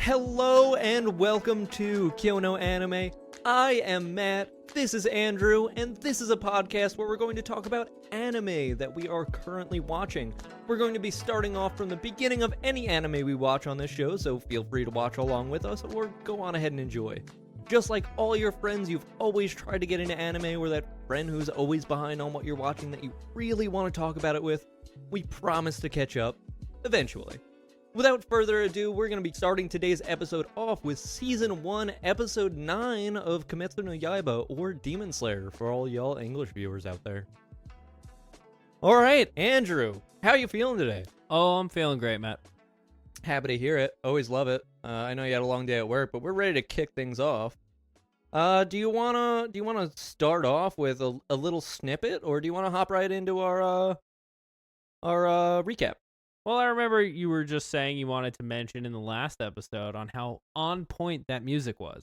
Hello and welcome to Kyou no Anime. I am Matt, this is Andrew, and this is a podcast where we're going to talk about anime that we are currently watching. We're going to be starting off from the beginning of any anime we watch on this show, so feel free to watch along with us or go on ahead and enjoy. Just like all your friends, you've always tried to get into anime, or that friend who's always behind on what you're watching that you really want to talk about it with, we promise to catch up, eventually. Without further ado, we're going to be starting today's episode off with Season 1, Episode 9 of Kimetsu no Yaiba, or Demon Slayer, for all y'all English viewers out there. Alright, Andrew, how you feeling today? Oh, I'm feeling great, Matt. Happy to hear it. Always love it. I know you had a long day at work, but we're ready to kick things off. Do you wanna start off with a little snippet, or do you wanna hop right into our recap? Well, I remember you were just saying you wanted to mention in the last episode on how on point that music was.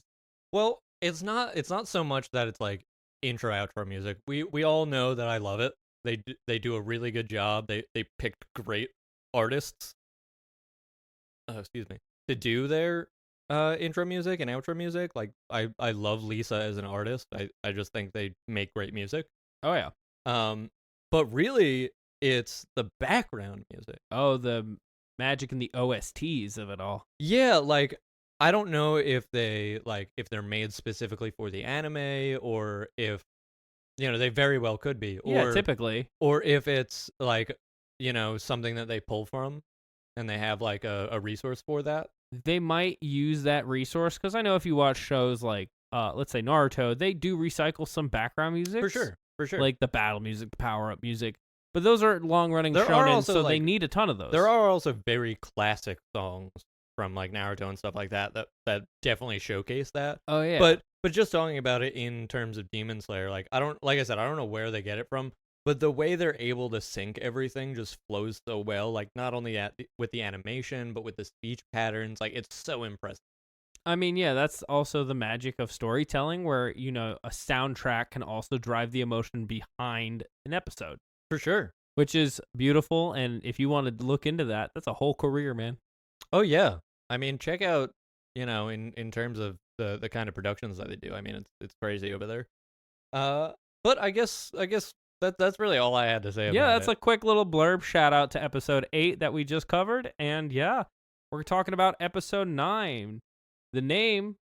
Well, it's not so much that it's like intro outro music. We all know that I love it. They do a really good job. They picked great artists. To do their intro music and outro music. Like I love Lisa as an artist. I just think they make great music. Oh yeah. But really it's the background music. Oh, the magic and the OSTs of it all. Yeah, like I don't know if they're made specifically for the anime, or if they very well could be. Yeah, typically. Or if it's like, something that they pull from and they have like a resource for that. They might use that resource, because I know if you watch shows like let's say Naruto, they do recycle some background music. For sure. Like the battle music, the power-up music. But those are long-running shonen, so they need a ton of those. There are also very classic songs from like Naruto and stuff like that definitely showcase that. Oh yeah. But just talking about it in terms of Demon Slayer, like I don't know where they get it from, but the way they're able to sync everything just flows so well. Like not only with the animation, but with the speech patterns, like it's so impressive. I mean, yeah, that's also the magic of storytelling, where a soundtrack can also drive the emotion behind an episode. For sure. Which is beautiful, and if you want to look into that, that's a whole career, man. Oh, yeah. I mean, check out, in terms of the kind of productions that they do. I mean, it's crazy over there. But I guess that's really all I had to say about it. Yeah, that's a quick little blurb shout out to episode 8 that we just covered, and yeah, we're talking about episode 9. The name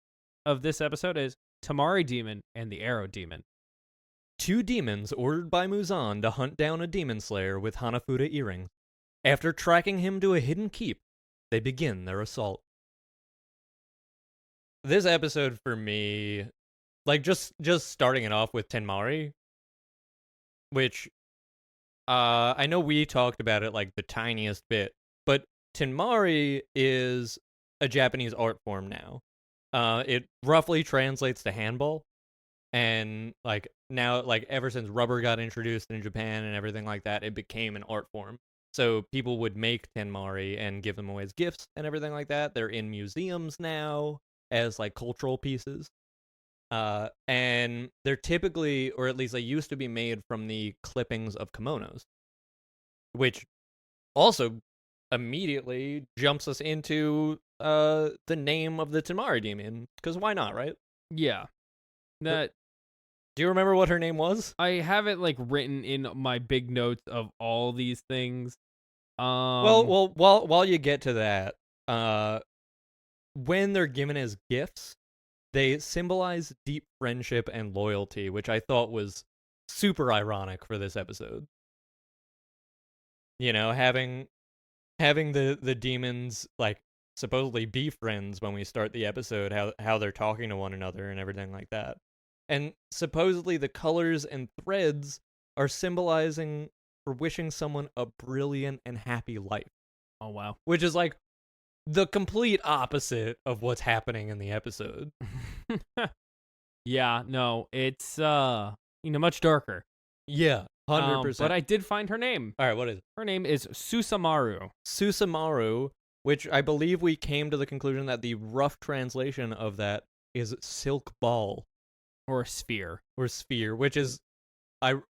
of this episode is Tamari Demon and the Arrow Demon. Two demons ordered by Muzan to hunt down a demon slayer with Hanafuda earrings. After tracking him to a hidden keep, they begin their assault. This episode for me, like just starting it off with Tenmari, which I know we talked about it like the tiniest bit, but Tenmari is a Japanese art form now. It roughly translates to handball. And like now, like ever since rubber got introduced in Japan and everything like that, it became an art form. So people would make Tenmari and give them away as gifts and everything like that. They're in museums now as like cultural pieces. And they're typically, or at least they used to be made from the clippings of kimonos, which also immediately jumps us into the name of the Tenmari demon, because why not, right? Yeah. Do you remember what her name was? I have it like written in my big notes of all these things. Well, while you get to that, when they're given as gifts, they symbolize deep friendship and loyalty, which I thought was super ironic for this episode. Having the demons like supposedly be friends when we start the episode, how they're talking to one another and everything like that. And supposedly the colors and threads are symbolizing for wishing someone a brilliant and happy life. Oh, wow. Which is like the complete opposite of what's happening in the episode. Yeah, no, it's, much darker. Yeah, 100%. But I did find her name. All right, what is it? Her name is Susamaru. Susamaru, which I believe we came to the conclusion that the rough translation of that is silk ball. Or sphere. Or sphere, which is,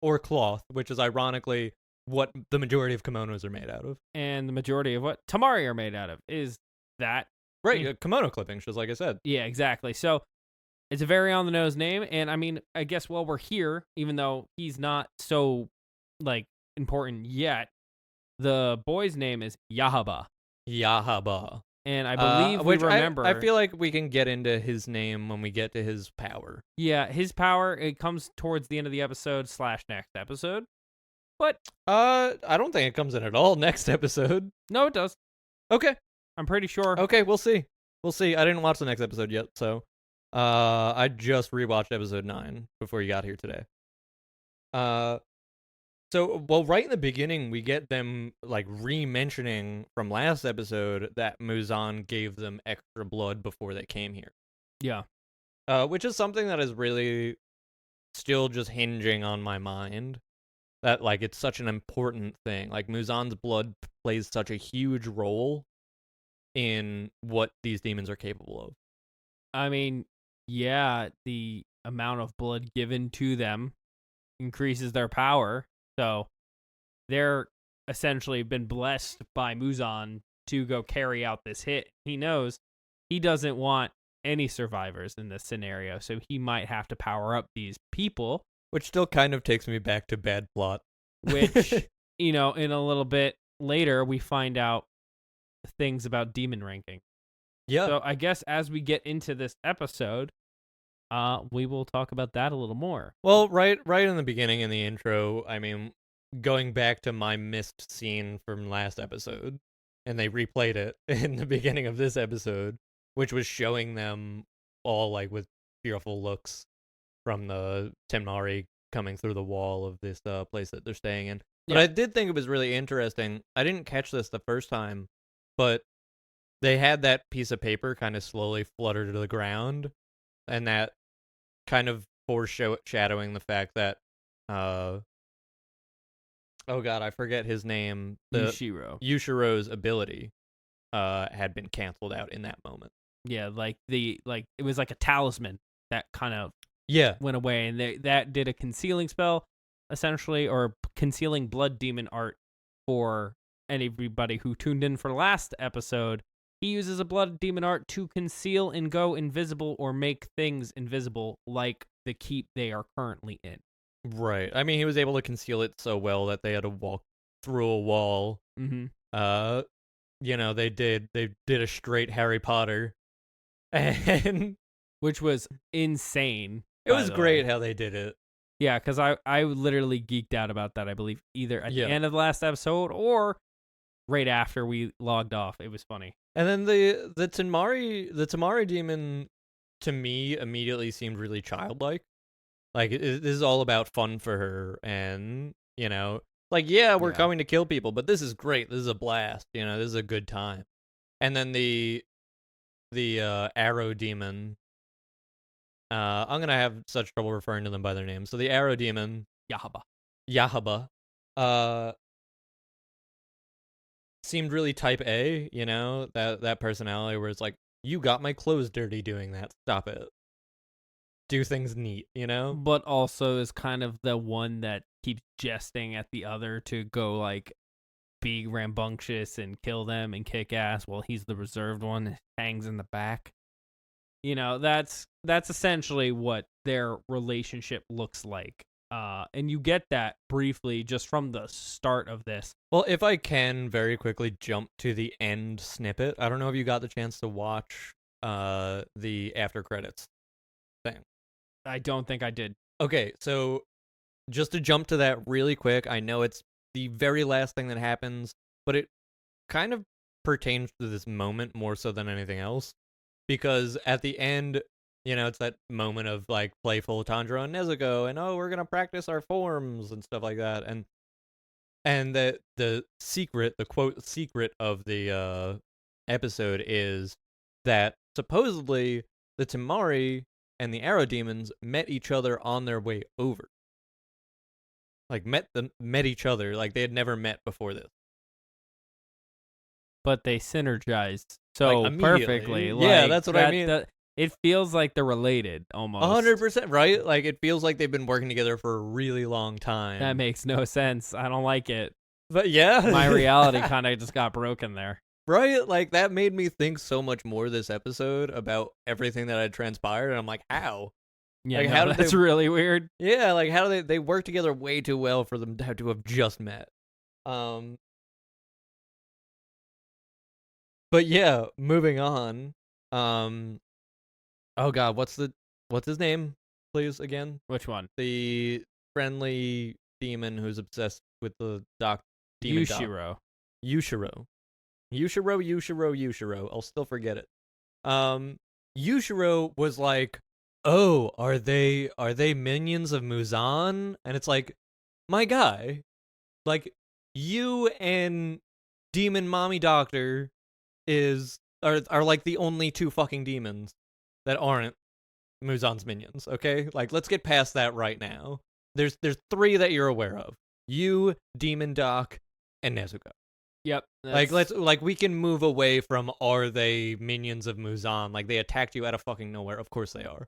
or cloth, which is ironically what the majority of kimonos are made out of. And the majority of what Tamari are made out of is that Right, kimono clippings, just like I said. Yeah, exactly. So it's a very on the nose name, and I mean, I guess while we're here, even though he's not so like important yet, the boy's name is Yahaba, Yahaba. and I believe we Which remember. I feel like we can get into his name when we get to his power. Yeah, his power, it comes towards the end of the episode / next episode. But I don't think it comes in at all next episode. no, it does. Okay. I'm pretty sure. Okay, we'll see. We'll see. I didn't watch the next episode yet, so I just rewatched episode 9 before you got here today. So right in the beginning we get them like re-mentioning from last episode that Muzan gave them extra blood before they came here. Yeah. Which is something that is really still just hinging on my mind. That like it's such an important thing. Like Muzan's blood plays such a huge role in what these demons are capable of. I mean, yeah, the amount of blood given to them increases their power. So they're essentially been blessed by Muzan to go carry out this hit. He knows he doesn't want any survivors in this scenario, so he might have to power up these people. Which still kind of takes me back to bad plot. Which, in a little bit later, we find out things about demon ranking. Yeah. So I guess as we get into this episode, we will talk about that a little more. Well, right in the beginning in the intro, I mean, going back to my missed scene from last episode, and they replayed it in the beginning of this episode, which was showing them all like with fearful looks from the Tenmari coming through the wall of this place that they're staying in. But Yeah. I did think it was really interesting. I didn't catch this the first time, but they had that piece of paper kind of slowly flutter to the ground, and that kind of foreshadowing the fact that oh god, I forget his name. Yushiro's ability had been canceled out in that moment. Yeah, it was like a talisman that kind of went away, and that did a concealing spell, essentially, or concealing blood demon art for anybody who tuned in for last episode. He uses a blood demon art to conceal and go invisible or make things invisible, like the keep they are currently in. Right. I mean, he was able to conceal it so well that they had to walk through a wall. Mm-hmm. They did a straight Harry Potter, and which was insane. It was great how they did it. Yeah, because I literally geeked out about that, I believe, either at the end of the last episode or right after we logged off. It was funny. And then the Tenmari demon, to me, immediately seemed really childlike. Like, this is all about fun for her, and, we're coming to kill people, but this is great. This is a blast. This is a good time. And then the arrow demon, I'm gonna have such trouble referring to them by their names. So the arrow demon, Yahaba, seemed really type A, that personality where it's like, you got my clothes dirty doing that. Stop it. Do things neat, But also is kind of the one that keeps jesting at the other to go like be rambunctious and kill them and kick ass while he's the reserved one that hangs in the back. That's essentially what their relationship looks like. And you get that briefly just from the start of this. Well, if I can very quickly jump to the end snippet, I don't know if you got the chance to watch the after credits thing. I don't think I did. Okay, so just to jump to that really quick, I know it's the very last thing that happens, but it kind of pertains to this moment more so than anything else. Because at the end, it's that moment of like playful Tanjiro and Nezuko, and we're gonna practice our forms and stuff like that, and the secret, the quote secret of the episode is that supposedly the Tenmari and the arrow demons met each other on their way over. Like met each other like they had never met before this. But they synergized so like, perfectly. Yeah, that's what I mean. It feels like they're related almost. 100%, right? Like it feels like they've been working together for a really long time. That makes no sense. I don't like it. But yeah. My reality kind of just got broken there. Right? Like, that made me think so much more this episode about everything that had transpired, and I'm like, how? Yeah, Like, no, how did that's they... really weird. Yeah, like, how do they work together way too well for them to have just met. But yeah, moving on. Oh god, what's his name, please, again? Which one? The friendly demon who's obsessed with the demon doc. Yushiro. Yushiro. I'll still forget it. Yushiro was like, "Oh, are they minions of Muzan?" And it's like, my guy, like, you and Demon Mommy Doctor are like the only two fucking demons that aren't Muzan's minions, okay? Like, let's get past that right now. There's three that you're aware of. You, Demon Doc, and Nezuko. Yep. Like we can move away from are they minions of Muzan? Like, they attacked you out of fucking nowhere. Of course they are.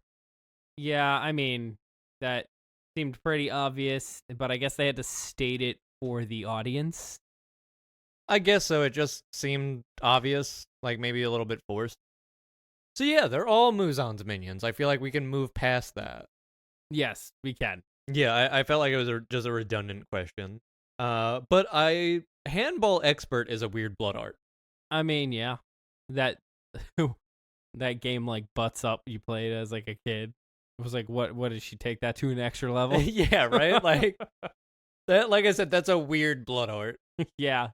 Yeah, I mean, that seemed pretty obvious, but I guess they had to state it for the audience. I guess so. It just seemed obvious, like maybe a little bit forced. So yeah, they're all Muzan's minions. I feel like we can move past that. Yes, we can. Yeah, I felt like it was just a redundant question. But Handball Expert is a weird blood art. I mean, yeah, that that game like butts up you played as like a kid. It was like, what did she take that to an extra level? Yeah, right. Like that. Like I said, that's a weird blood art. Yeah.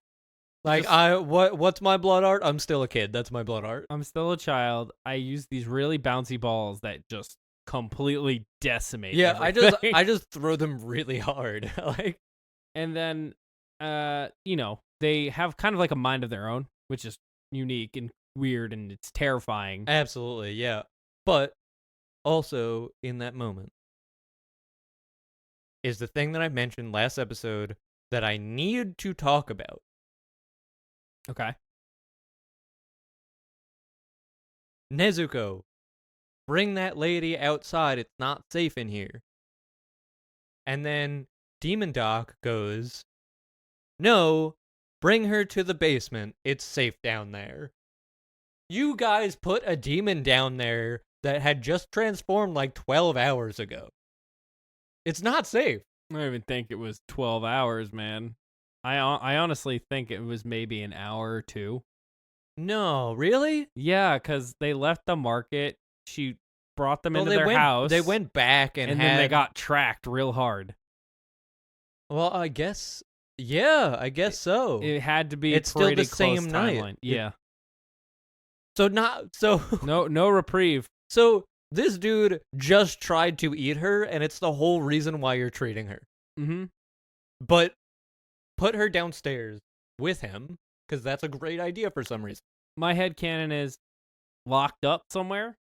Like what's my blood art? I'm still a kid. That's my blood art. I'm still a child. I use these really bouncy balls that just completely decimate. Yeah, everything. I just throw them really hard. Like, and then they have kind of like a mind of their own, which is unique and weird, and it's terrifying. Absolutely, yeah. But also in that moment is the thing that I mentioned last episode that I need to talk about. Okay. Nezuko, bring that lady outside. It's not safe in here. And then Demon Doc goes, no, bring her to the basement. It's safe down there. You guys put a demon down there that had just transformed like 12 hours ago. It's not safe. I don't even think it was 12 hours, man. I honestly think it was maybe an hour or two. No, really? Yeah, because they left the market. She brought them into their house. They went back and then they got tracked real hard. Well, I guess, yeah, I guess so. It had to be it's pretty still the close same timeline. night. Yeah. No reprieve. So this dude just tried to eat her, and it's the whole reason why you're treating her. Mm-hmm. But put her downstairs with him, because that's a great idea for some reason. My headcanon is locked up somewhere,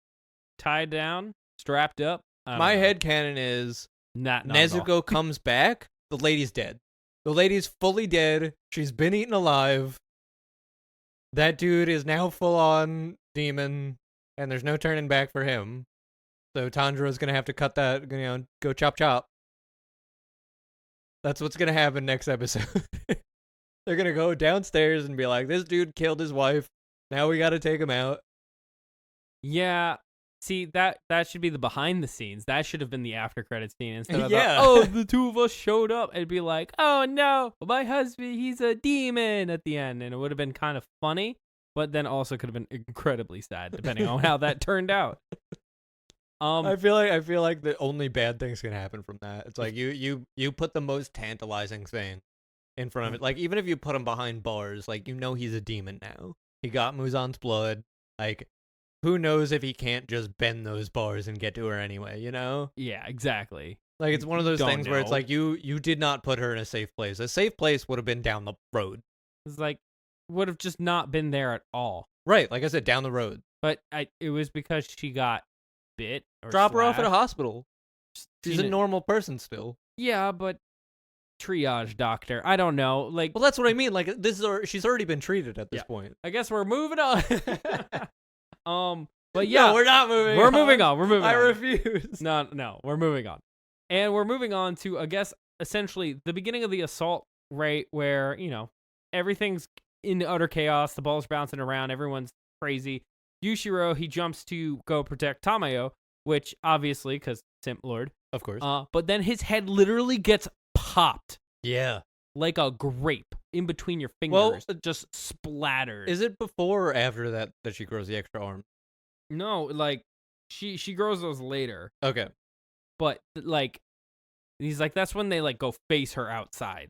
tied down, strapped up. My headcanon is not Nezuko comes back, the lady's dead. The lady's fully dead. She's been eaten alive. That dude is now full-on demon, and there's no turning back for him. So Tanjiro's gonna have to cut that, go chop chop. That's what's gonna happen next episode. They're gonna go downstairs and be like, this dude killed his wife. Now we gotta take him out. Yeah. See, that should be the behind the scenes. That should have been the after credits scene instead of the two of us showed up. It'd be like, oh no, my husband, he's a demon at the end. And it would have been kind of funny, but then also could have been incredibly sad depending on how that turned out. I feel like the only bad things can happen from that. It's like you put the most tantalizing thing in front of it. Like, even if you put him behind bars, like, he's a demon now. He got Muzan's blood. Like, who knows if he can't just bend those bars and get to her anyway, Yeah, exactly. Like, it's one of those things where it's know. like, you did not put her in a safe place. A safe place would have been down the road. It's like, would have just not been there at all. Right, like I said, down the road. But it was because she got bit or Drop her off at a slashed. hospital. She's a normal person still. Yeah, but triage doctor. I don't know. Like, Well, that's what I mean. Like, she's already been treated at this point. I guess we're moving on. But yeah, no, we're not moving. We're moving on. I refuse. No, we're moving on, and we're moving on to, I guess, essentially the beginning of the assault, right? Where everything's in utter chaos. The ball's bouncing around. Everyone's crazy. Yushiro, he jumps to go protect Tamayo, which obviously, because Simp Lord. Of course. But then his head literally gets popped Yeah. like a grape in between your fingers. Just splattered. Is it before or after that she grows the extra arm? No, like, she grows those later. Okay. But, like, he's like, that's when they, like, go face her outside.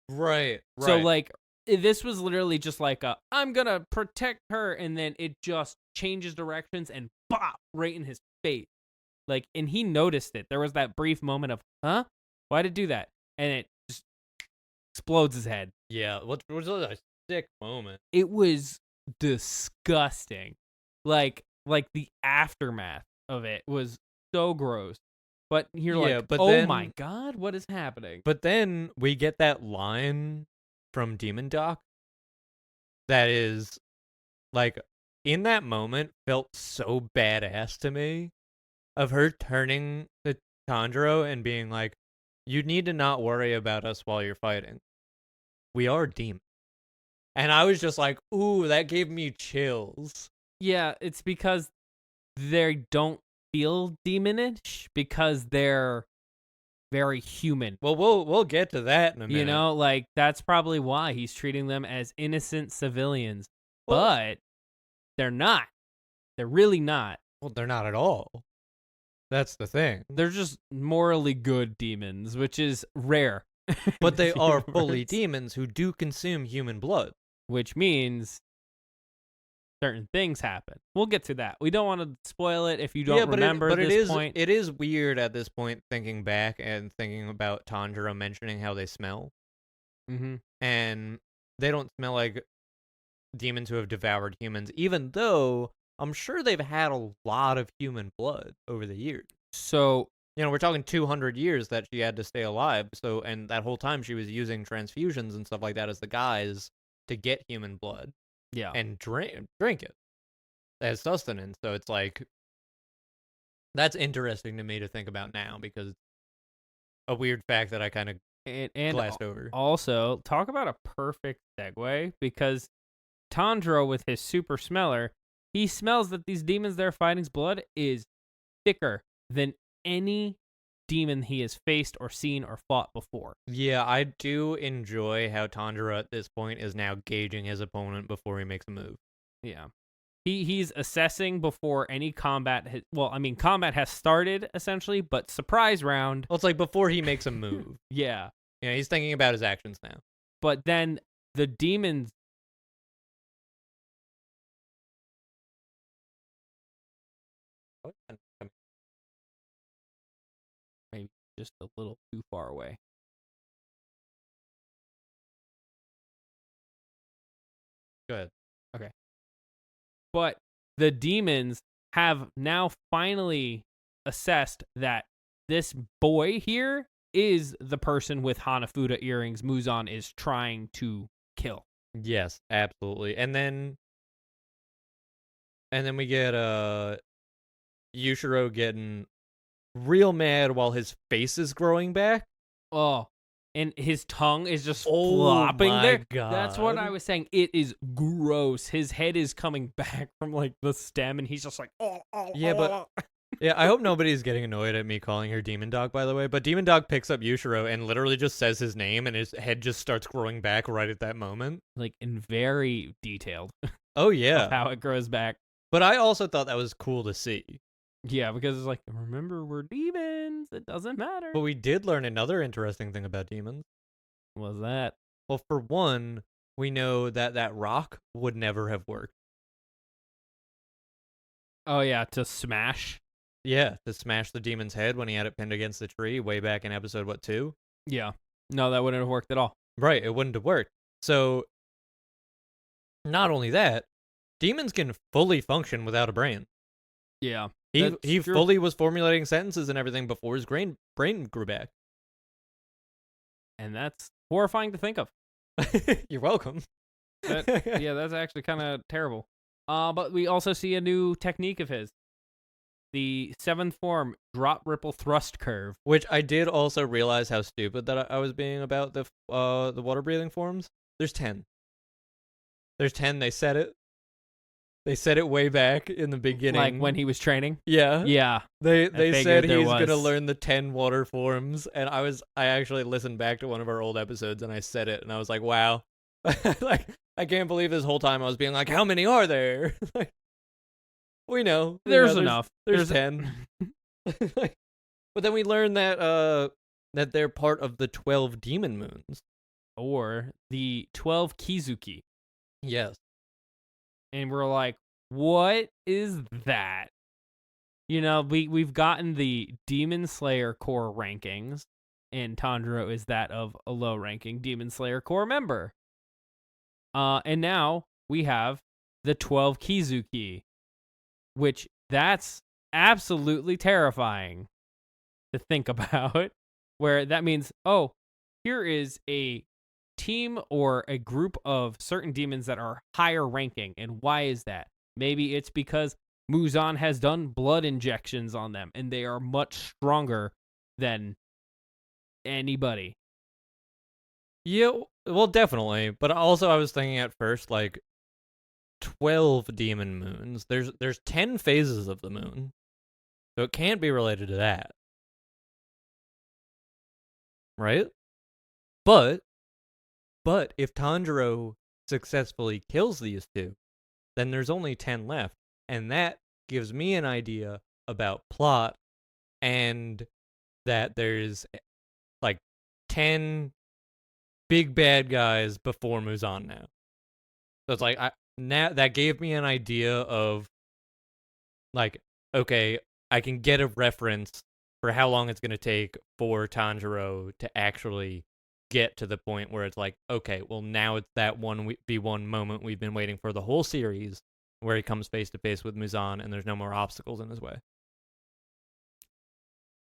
Right. So, like, this was literally just like I'm gonna protect her, and then it just changes directions and bop right in his face. Like, and he noticed it. There was that brief moment of, huh? Why'd it do that? And it just explodes his head. Yeah, what was a sick moment. It was disgusting. Like the aftermath of it was so gross. But you're like, oh then, my god, what is happening? But then we get that line from Demon Doc that is, like, in that moment, felt so badass to me, of her turning to Tanjiro and being like, you need to not worry about us while you're fighting. We are demons. And I was just like, ooh, that gave me chills. Yeah, it's because they don't feel demonish, because they're very human. Well, we'll get to that in a minute. You know, like, that's probably why he's treating them as innocent civilians. Well, but they're not. They're really not. Well, they're not at all. That's the thing. They're just morally good demons, which is rare. But they are fully demons who do consume human blood. Which means certain things happen. We'll get to that. We don't want to spoil it if you don't remember this point. It is weird at this point, thinking back and thinking about Tanjiro mentioning how they smell. Mm-hmm. And they don't smell like demons who have devoured humans, even though I'm sure they've had a lot of human blood over the years. So, you know, we're talking 200 years that she had to stay alive. So, and that whole time she was using transfusions and stuff like that as the guise to get human blood. Yeah. And drink it as sustenance. So it's like, that's interesting to me to think about now, because a weird fact that I kind of glassed over. Also, talk about a perfect segue, because Tanjiro, with his super smeller, he smells that these demons they're fighting's blood is thicker than any demon he has faced or seen or fought before. Yeah, I do enjoy how Tanjiro at this point is now gauging his opponent before he makes a move. Yeah. He's assessing before any combat combat has started, essentially, but surprise round. Well, it's like before he makes a move. Yeah. You know, he's thinking about his actions now. But then the demons... Maybe just a little too far away. Go ahead. Okay. But the demons have now finally assessed that this boy here is the person with Hanafuda earrings Muzan is trying to kill. Yes, absolutely. And then we get Yushiro getting real mad while his face is growing back. Oh, and his tongue is just flopping there. God. That's what I was saying. It is gross. His head is coming back from, like, the stem, and he's just like, Yeah, but yeah, I hope nobody's getting annoyed at me calling her Demon Dog, by the way. But Demon Dog picks up Yushiro and literally just says his name, and his head just starts growing back right at that moment. Like, and very detailed. Oh, yeah. Of how it grows back. But I also thought that was cool to see. Yeah, because it's like, remember, we're demons. It doesn't matter. But we did learn another interesting thing about demons. What was that? Well, for one, we know that rock would never have worked. Oh, yeah, to smash? Yeah, to smash the demon's head when he had it pinned against the tree way back in episode, 2? Yeah. No, that wouldn't have worked at all. Right, it wouldn't have worked. So, not only that, demons can fully function without a brain. Yeah. He fully was formulating sentences and everything before his brain grew back. And that's horrifying to think of. You're welcome. Yeah, that's actually kind of terrible. But we also see a new technique of his. The 7th form drop ripple thrust curve. Which I did also realize how stupid that I was being about the water breathing forms. There's 10. There's 10. They said it. They said it way back in the beginning. Like when he was training? Yeah. Yeah. They said there he's gonna was. learn the 10 water forms, and I actually listened back to one of our old episodes, and I said it, and I was like, wow, like I can't believe this whole time I was being like, how many are there? Like, we know There's enough. There's 10. But then we learned that that they're part of the 12 demon moons, Or the 12 Kizuki. yes. And we're like, what is that? You know, we've gotten the Demon Slayer core rankings, and Tanjiro is that of a low-ranking Demon Slayer core member. And now we have the 12 Kizuki, which that's absolutely terrifying to think about, where that means, oh, here is a team or a group of certain demons that are higher ranking. And why is that? Maybe it's because Muzan has done blood injections on them and they are much stronger than anybody. Yeah, well, definitely. But also, I was thinking at first, like, 12 demon moons. There's 10 phases of the moon, so it can't be related to that, right? But if Tanjiro successfully kills these two, then there's only 10 left, and that gives me an idea about plot, and that there's like 10 big bad guys before Muzan now. So it's like now that gave me an idea of like, okay, I can get a reference for how long it's going to take for Tanjiro to actually get to the point where it's like, okay, well, now it's that 1v1 moment we've been waiting for the whole series, where he comes face to face with Muzan and there's no more obstacles in his way.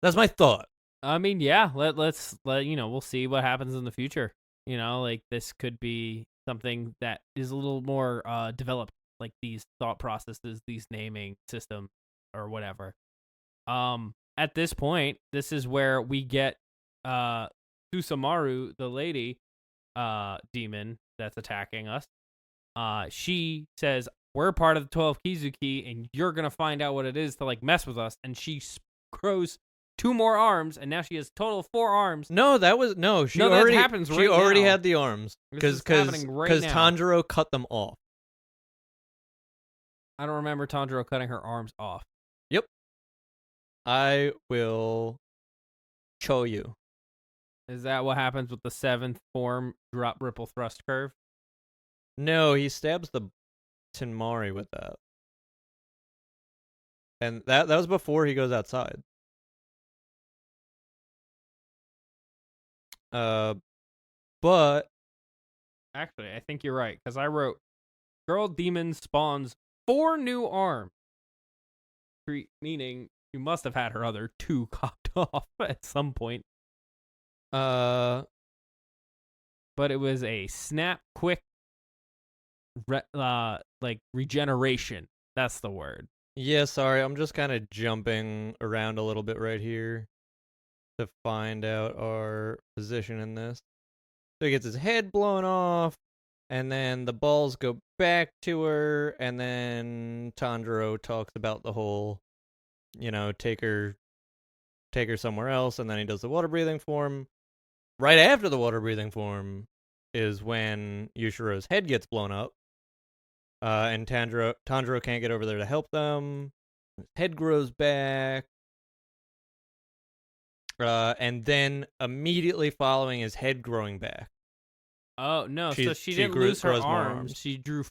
That's my thought. I mean, yeah, let's we'll see what happens in the future. You know, like this could be something that is a little more developed, like these thought processes, these naming system or whatever. At this point, this is where we get Susamaru, the lady demon that's attacking us. She says, we're part of the 12 Kizuki, and you're gonna find out what it is to like mess with us. And she grows 2 more arms, and now she has a total of 4 arms. No, that already happens right She already now. had the arms because right now. Tanjiro cut them off. I don't remember Tanjiro cutting her arms off. Yep. I will show you. Is that what happens with the 7th form drop ripple thrust curve? No, he stabs the Tenmari with that. And that was before he goes outside. But actually, I think you're right, because I wrote, girl demon spawns 4 new arms. Meaning you must have had her other 2 cocked off at some point. But it was a snap quick like regeneration. That's the word. Yeah, sorry, I'm just kind of jumping around a little bit right here to find out our position in this. So he gets his head blown off, and then the balls go back to her, and then Tanjiro talks about the whole, take her somewhere else, and then he does the water breathing form. Right after the water breathing form is when Yushiro's head gets blown up, and Tanjiro can't get over there to help them. His head grows back. And then immediately following his head growing back. Oh no! So she didn't lose her arms. She grew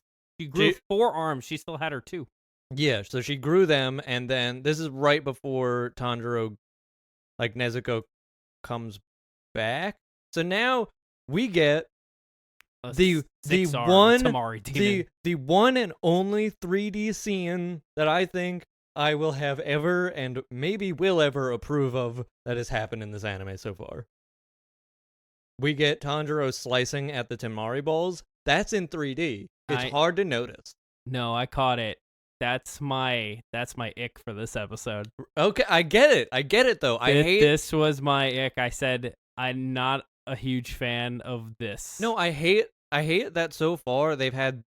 4 arms. She still had her 2. Yeah, so she grew them, and then this is right before Tanjiro, like Nezuko, comes back. So now we get the one and only 3D scene that I think I will have ever and maybe will ever approve of that has happened in this anime so far. We get Tanjiro slicing at the Tenmari balls. That's in 3D. It's hard to notice. No, I caught it. That's my ick for this episode. Okay, I get it though. This was my ick. I said I'm not a huge fan of this. No, I hate that so far they've had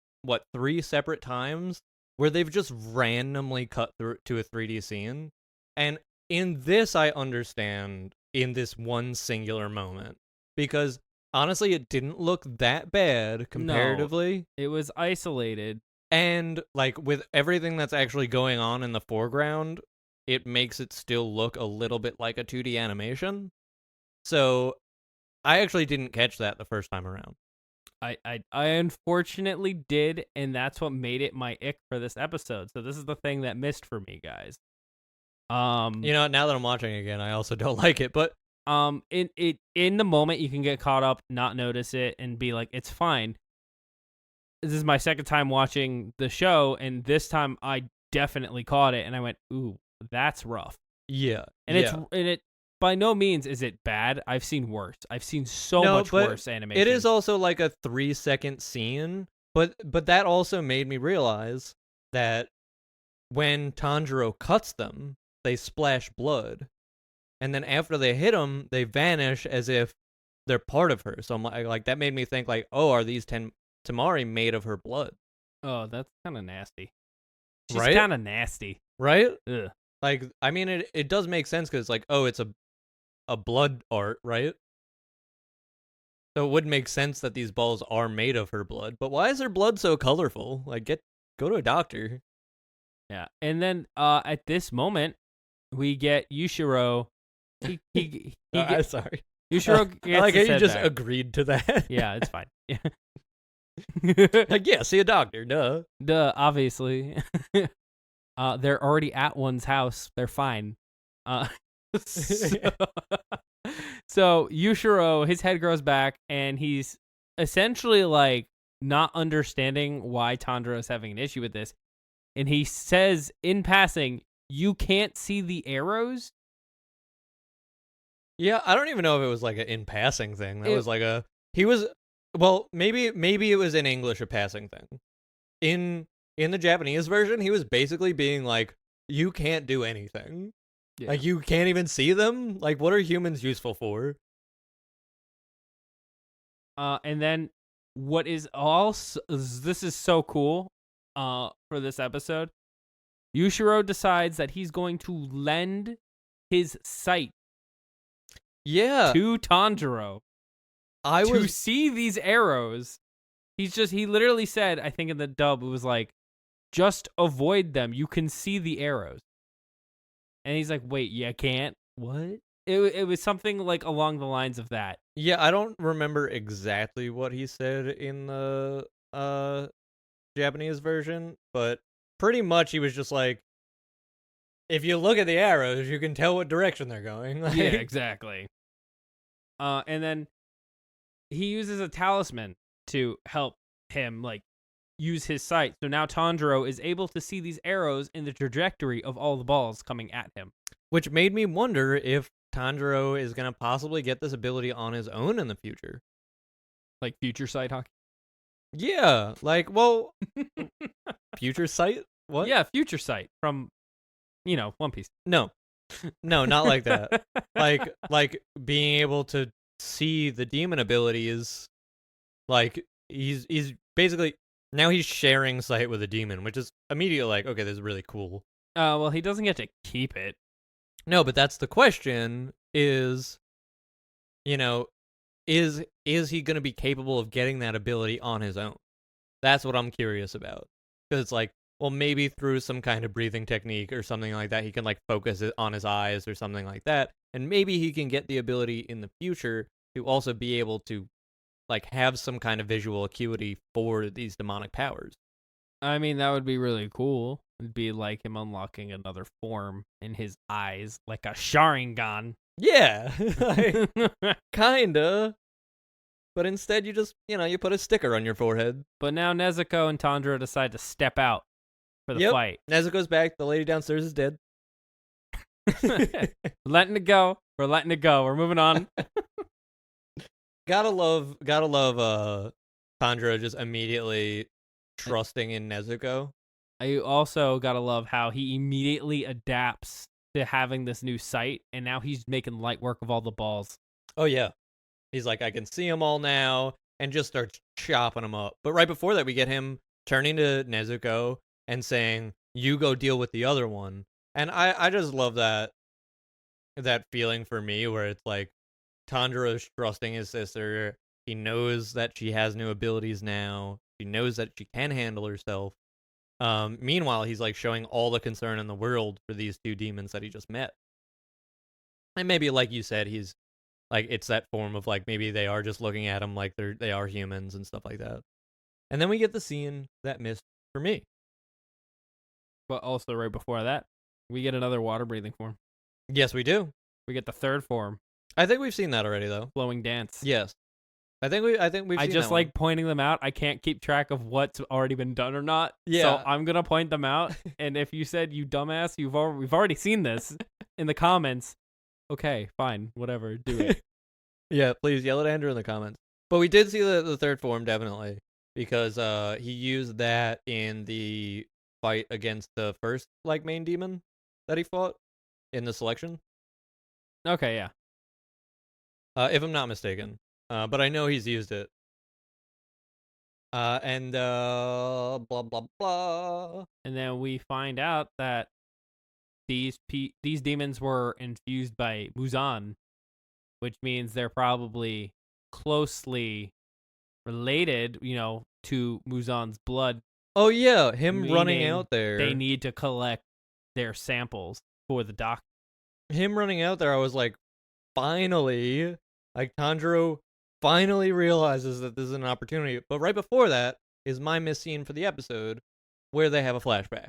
3 separate times where they've just randomly cut through to a 3D scene. And in this, I understand in this one singular moment because honestly, it didn't look that bad comparatively. It was isolated. And like with everything that's actually going on in the foreground, it makes it still look a little bit like a 2D animation. So I actually didn't catch that the first time around. I unfortunately did, and that's what made it my ick for this episode. So this is the thing that missed for me, guys. You know, now that I'm watching again, I also don't like it, but in the moment you can get caught up, not notice it, and be like, it's fine. This is my second time watching the show, and this time I definitely caught it, and I went, ooh, that's rough. yeah. And it by no means is it bad. I've seen worse. I've seen so much worse animation. It is also like a 3-second scene, but that also made me realize that when Tanjiro cuts them, they splash blood. And then after they hit him, they vanish as if they're part of her. So I'm like that made me think like, oh, are these 10 Tamari made of her blood? Oh, that's kind of nasty. She's right? kind of nasty. Right? Ugh. Like, I mean, it does make sense because it's like, oh, it's a blood art, right? So it would make sense that these balls are made of her blood. But why is her blood so colorful? Like, go to a doctor. Yeah. And then at this moment, we get Yushiro. Sorry. Yushiro gets I like how his you head just back. agreed to that. Yeah, it's fine. Like, yeah, see a doctor, duh. Duh, obviously. They're already at one's house. They're fine. So Yushiro, his head grows back, and he's essentially like not understanding why Tanjiro is having an issue with this. And he says in passing, "You can't see the arrows." Yeah, I don't even know if it was like an in passing thing. That was like maybe it was in English a passing thing. In the Japanese version, he was basically being like, you can't do anything. Yeah. Like, you can't even see them? Like, what are humans useful for? And then what is also, this is so cool for this episode, Yushiro decides that he's going to lend his sight to Tanjiro to see these arrows. He literally said, I think in the dub, it was like, just avoid them. You can see the arrows. And he's like, wait, you can't? What? It was something like along the lines of that. Yeah, I don't remember exactly what he said in the Japanese version, but pretty much he was just like, if you look at the arrows, you can tell what direction they're going. Like, yeah, exactly. And then he uses a talisman to help him, like, use his sight. So now Tanjiro is able to see these arrows in the trajectory of all the balls coming at him. Which made me wonder if Tanjiro is going to possibly get this ability on his own in the future. Like future sight hockey? Yeah, like, well, future sight? What? Yeah, future sight from, One Piece. No, not like that. like being able to see the demon abilities, like, he's basically, now he's sharing sight with a demon, which is immediately like, okay, this is really cool. Well, he doesn't get to keep it. No, but that's the question is, is he going to be capable of getting that ability on his own? That's what I'm curious about. Because it's like, well, maybe through some kind of breathing technique or something like that, he can like focus it on his eyes or something like that. And maybe he can get the ability in the future to also be able to like have some kind of visual acuity for these demonic powers. I mean, that would be really cool. It'd be like him unlocking another form in his eyes, like a Sharingan. Yeah, kinda. But instead, you just, you put a sticker on your forehead. But now Nezuko and Tanjiro decide to step out for the fight. Nezuko's back. The lady downstairs is dead. Letting it go. We're letting it go. We're moving on. Gotta love Tanjiro just immediately trusting in Nezuko. I also gotta love how he immediately adapts to having this new sight, and now he's making light work of all the balls. Oh yeah, he's like, I can see them all now, and just starts chopping them up. But right before that, we get him turning to Nezuko and saying, "You go deal with the other one." And I just love that feeling for me where it's like Tanjiro's trusting his sister. He knows that she has new abilities now. He knows that she can handle herself. Meanwhile, he's like showing all the concern in the world for these two demons that he just met. And maybe, like you said, he's like, it's that form of like, maybe they are just looking at him like they are humans and stuff like that. And then we get the scene that missed for me. But also right before that, we get another water breathing form. Yes, we do. We get the third form, I think we've seen that already, though. flowing dance. Yes, I think we've. I seen just that like one. pointing them out. I can't keep track of what's already been done or not. Yeah. So I'm gonna point them out. And if you said, "You dumbass," we've already seen this in the comments. Okay, fine, whatever, do it. Yeah, please yell at Andrew in the comments. But we did see the third form, definitely, because he used that in the fight against the first like main demon that he fought in the selection. Okay, yeah. If I'm not mistaken. But I know he's used it. And blah blah blah. And then we find out that these demons were infused by Muzan, which means they're probably closely related, to Muzan's blood. Oh yeah, him running Meaning out there. They need to collect their samples for the doctor. Him running out there, I was like, finally, like Tanjiro finally realizes that this is an opportunity. But right before that is my miss scene for the episode, where they have a flashback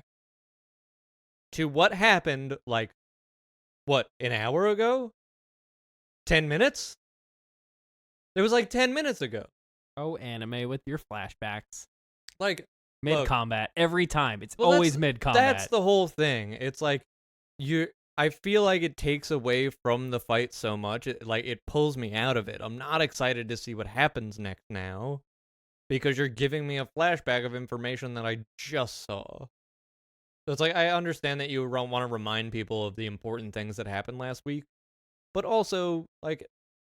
to what happened, like, what, an hour ago? 10 minutes? It was like 10 minutes ago. Oh, anime with your flashbacks. Like, Mid combat. Every time. It's well, always mid combat. That's the whole thing. It's like, I feel like it takes away from the fight so much. It pulls me out of it. I'm not excited to see what happens next now, because you're giving me a flashback of information that I just saw. So it's like, I understand that you want to remind people of the important things that happened last week, but also, like,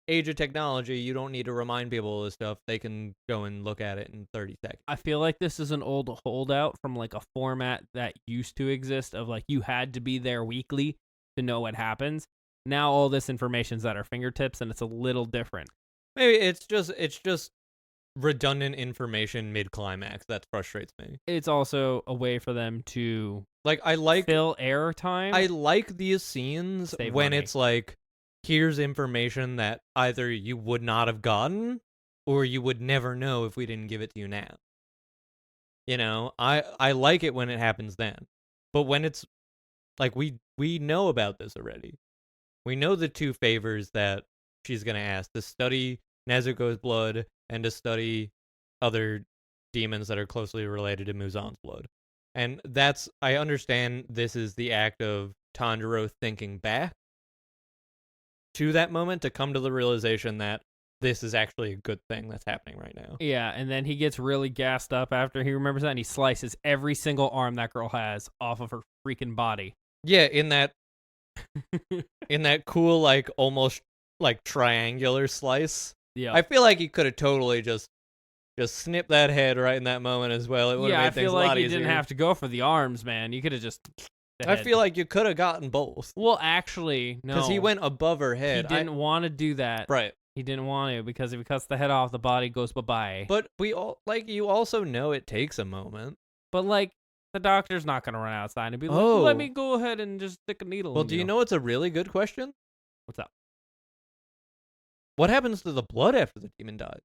age of technology, you don't need to remind people of this stuff. They can go and look at it in 30 seconds. I feel like this is an old holdout from like a format that used to exist of like you had to be there weekly to know what happens. Now all this information's at our fingertips and it's a little different. Maybe it's just redundant information mid-climax that frustrates me. It's also a way for them to like fill air time. I like these scenes when money. it's like, here's information that either you would not have gotten or you would never know if we didn't give it to you now. I like it when it happens then. But when it's like, we know about this already. We know the two favors that she's going to ask: to study Nezuko's blood and to study other demons that are closely related to Muzan's blood. And I understand this is the act of Tanjiro thinking back to that moment to come to the realization that this is actually a good thing that's happening right now. Yeah, and then he gets really gassed up after he remembers that, and he slices every single arm that girl has off of her freaking body. Yeah, in that cool, like, almost like triangular slice. Yeah, I feel like he could have totally just snipped that head right in that moment as well. It would have made things a lot easier. I feel like you didn't have to go for the arms, man. You could have just. I feel like you could have gotten both. Well, actually, no. Because he went above her head. He didn't want to do that. Right. He didn't want to, because if he cuts the head off, the body goes bye-bye. But you also know it takes a moment. But, like, the doctor's not going to run outside and be like, Oh. let me go ahead and just stick a needle in you. Well, do you know what's a really good question? What's up? What happens to the blood after the demon dies?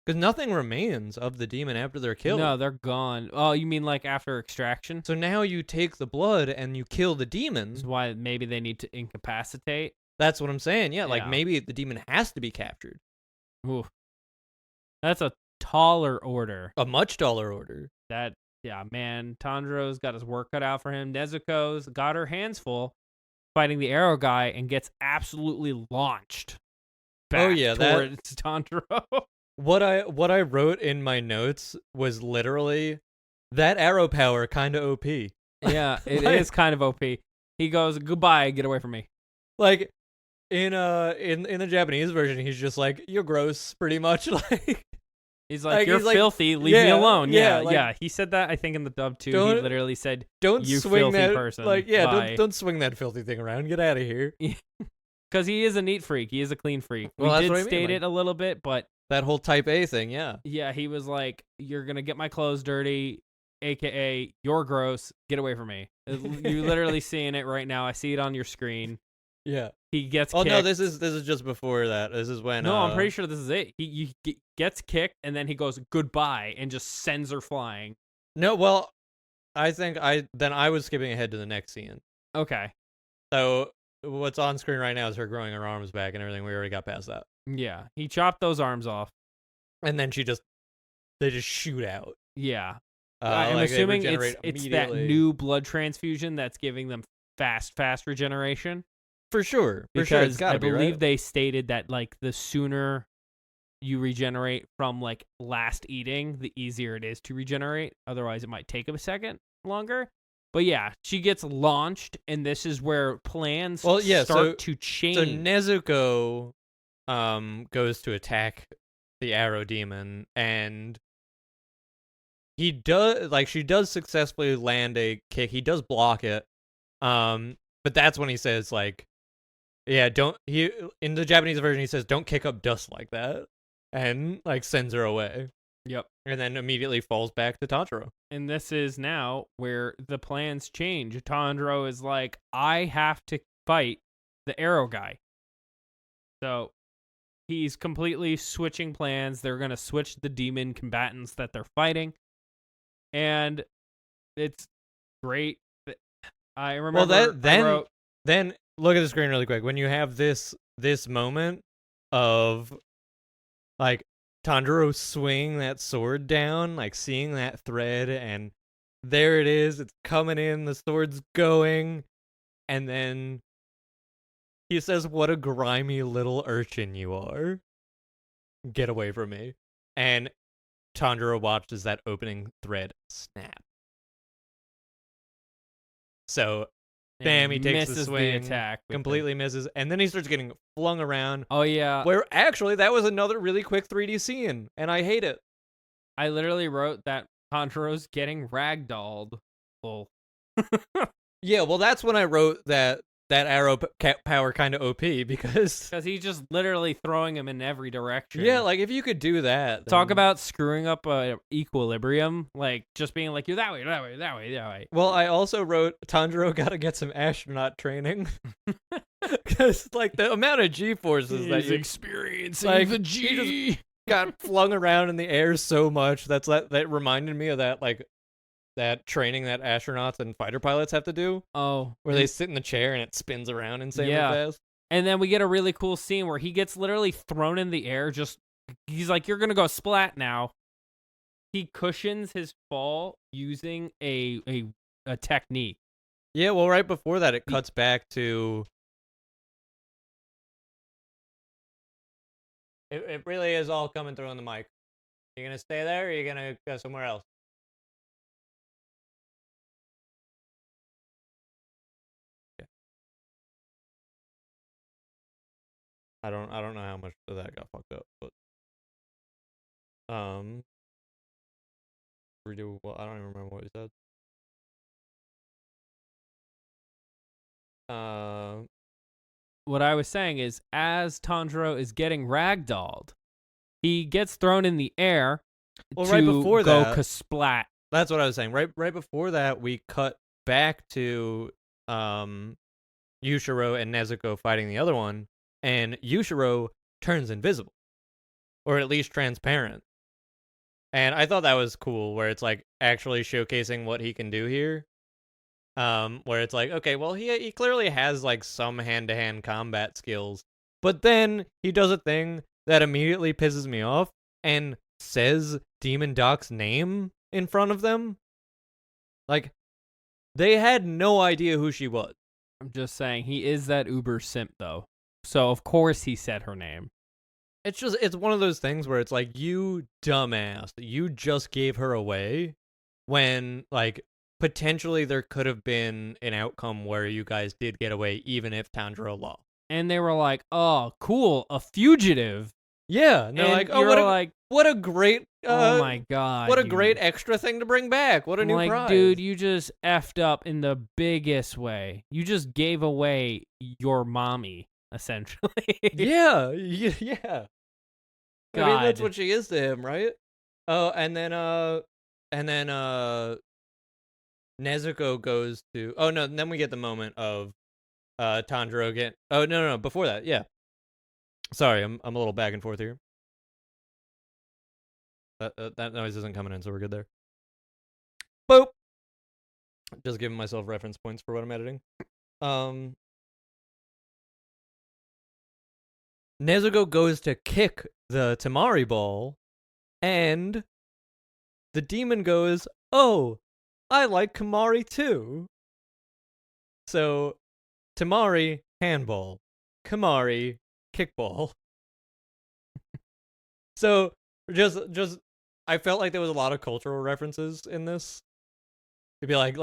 Because nothing remains of the demon after they're killed. No, they're gone. Oh, you mean like after extraction? So now you take the blood and you kill the This demons. is why maybe they need to incapacitate. That's what I'm saying. Yeah, like Yeah. maybe the demon has to be captured. Ooh. That's a taller order. A much taller order. Yeah, man. Tanjiro's got his work cut out for him. Nezuko's got her hands full fighting the arrow guy and gets absolutely launched back towards Tanjiro. What I wrote in my notes was literally, that arrow power kind of OP. Yeah, it is kind of OP. He goes, goodbye, get away from me. Like, in the Japanese version, he's just like, you're gross, pretty much. Like, He's like, you're he's like, filthy. Leave me alone. yeah, Yeah, like, yeah. He said that, I think, in the dub, too. He don't- literally said, don't you swing filthy that person. like yeah, Bye. don't swing that filthy thing around. Get out of here. Because he is a neat freak. He is a clean freak. Well, We that's did what I mean, state like- it a little bit, but That whole type A thing, yeah. yeah, he was like, you're going to get my clothes dirty, a.k.a. you're gross. Get away from me. You're literally seeing it right now. I see it on your screen. Yeah. He gets Oh kicked. no, this is just before that. This is when No, I'm pretty sure this is it. He gets kicked, and then he goes goodbye and just sends her flying. No, well, I think I was skipping ahead to the next scene. Okay. So what's on screen right now is her growing her arms back and everything. We already got past that. Yeah. He chopped those arms off. And then they just shoot out. Yeah. I'm like, they assuming regenerate it's that immediately. new blood transfusion that's giving them fast regeneration. For sure. For Because sure. It's gotta I be, believe right? they stated that like the sooner you regenerate from like last eating, the easier it is to regenerate. Otherwise, it might take a second longer. But yeah, she gets launched, and this is where plans start to change. So Nezuko goes to attack the arrow demon, and she does successfully land a kick. He does block it. But that's when he says, like, yeah, in the Japanese version he says, don't kick up dust like that, and like sends her away. Yep. And then immediately falls back to Tanjiro. And this is now where the plans change. Tanjiro is like, I have to fight the arrow guy. So he's completely switching plans. They're going to switch the demon combatants that they're fighting. And it's great. I remember then look at the screen really quick. When you have this moment of like Tanjiro swinging that sword down, like seeing that thread, and there it is, it's coming in, the sword's going, and then he says, what a grimy little urchin you are. Get away from me. And Tanjiro watches that opening thread snap. So, bam, he takes the swing, attack completely misses, and then he starts getting flung around. Oh, yeah. Where actually, that was another really quick 3D scene, and I hate it. I literally wrote that Tanjiro's getting ragdolled. Well, yeah, well, that's when I wrote that arrow power kind of OP, because he's just literally throwing him in every direction. Yeah, like if you could do that. Talk about screwing up equilibrium, like just being like, you're that way, that way, that way, that way. Well, I also wrote Tanjiro got to get some astronaut training. Because like the amount of G-forces that he's you experiencing, like, the he G. just got flung around in the air so much. That reminded me of that training that astronauts and fighter pilots have to do. Oh, where they sit in the chair and it spins around insanely fast. And then we get a really cool scene where he gets literally thrown in the air. He's like, you're gonna go splat now. He cushions his fall using a technique. Yeah, well, right before that, it cuts back to. It really is all coming through on the mic. You gonna stay there, or are you gonna go somewhere else? I don't know how much of that got fucked up, but redo. Well, I don't even remember what he said. What I was saying is, as Tanjiro is getting ragdolled, he gets thrown in the air. Well, to right before go that, kasplat. That's what I was saying. Right before that, we cut back to Yushiro and Nezuko fighting the other one. And Yushiro turns invisible, or at least transparent. And I thought that was cool, where it's like actually showcasing what he can do here. Where it's like, okay, well, he clearly has like some hand-to-hand combat skills, but then he does a thing that immediately pisses me off and says Demon Doc's name in front of them. Like, they had no idea who she was. I'm just saying, he is that uber simp, though. So, of course, he said her name. It's one of those things where it's like, you dumbass, you just gave her away when, like, potentially there could have been an outcome where you guys did get away, even if Tanjiro lost. And they were like, oh, cool, a fugitive. Yeah, and they're And like, oh, you're like, what a great, oh my god, what a you- great extra thing to bring back. What a I'm new like, prize. dude, you just effed up in the biggest way. You just gave away your mommy, essentially. Yeah, yeah. I mean, that's God. what she is to him, right? Oh, and then Nezuko goes to. Oh no, and then we get the moment of Tanjiro get. Oh no, before that, yeah. Sorry, I'm a little back and forth here. That noise isn't coming in, so we're good there. Boop. Just giving myself reference points for what I'm editing. Nezuko goes to kick the Tamari ball, and the demon goes, "Oh, I like Kamari too." So, Tamari handball, Kamari kickball. So just I felt like there was a lot of cultural references in this. To be like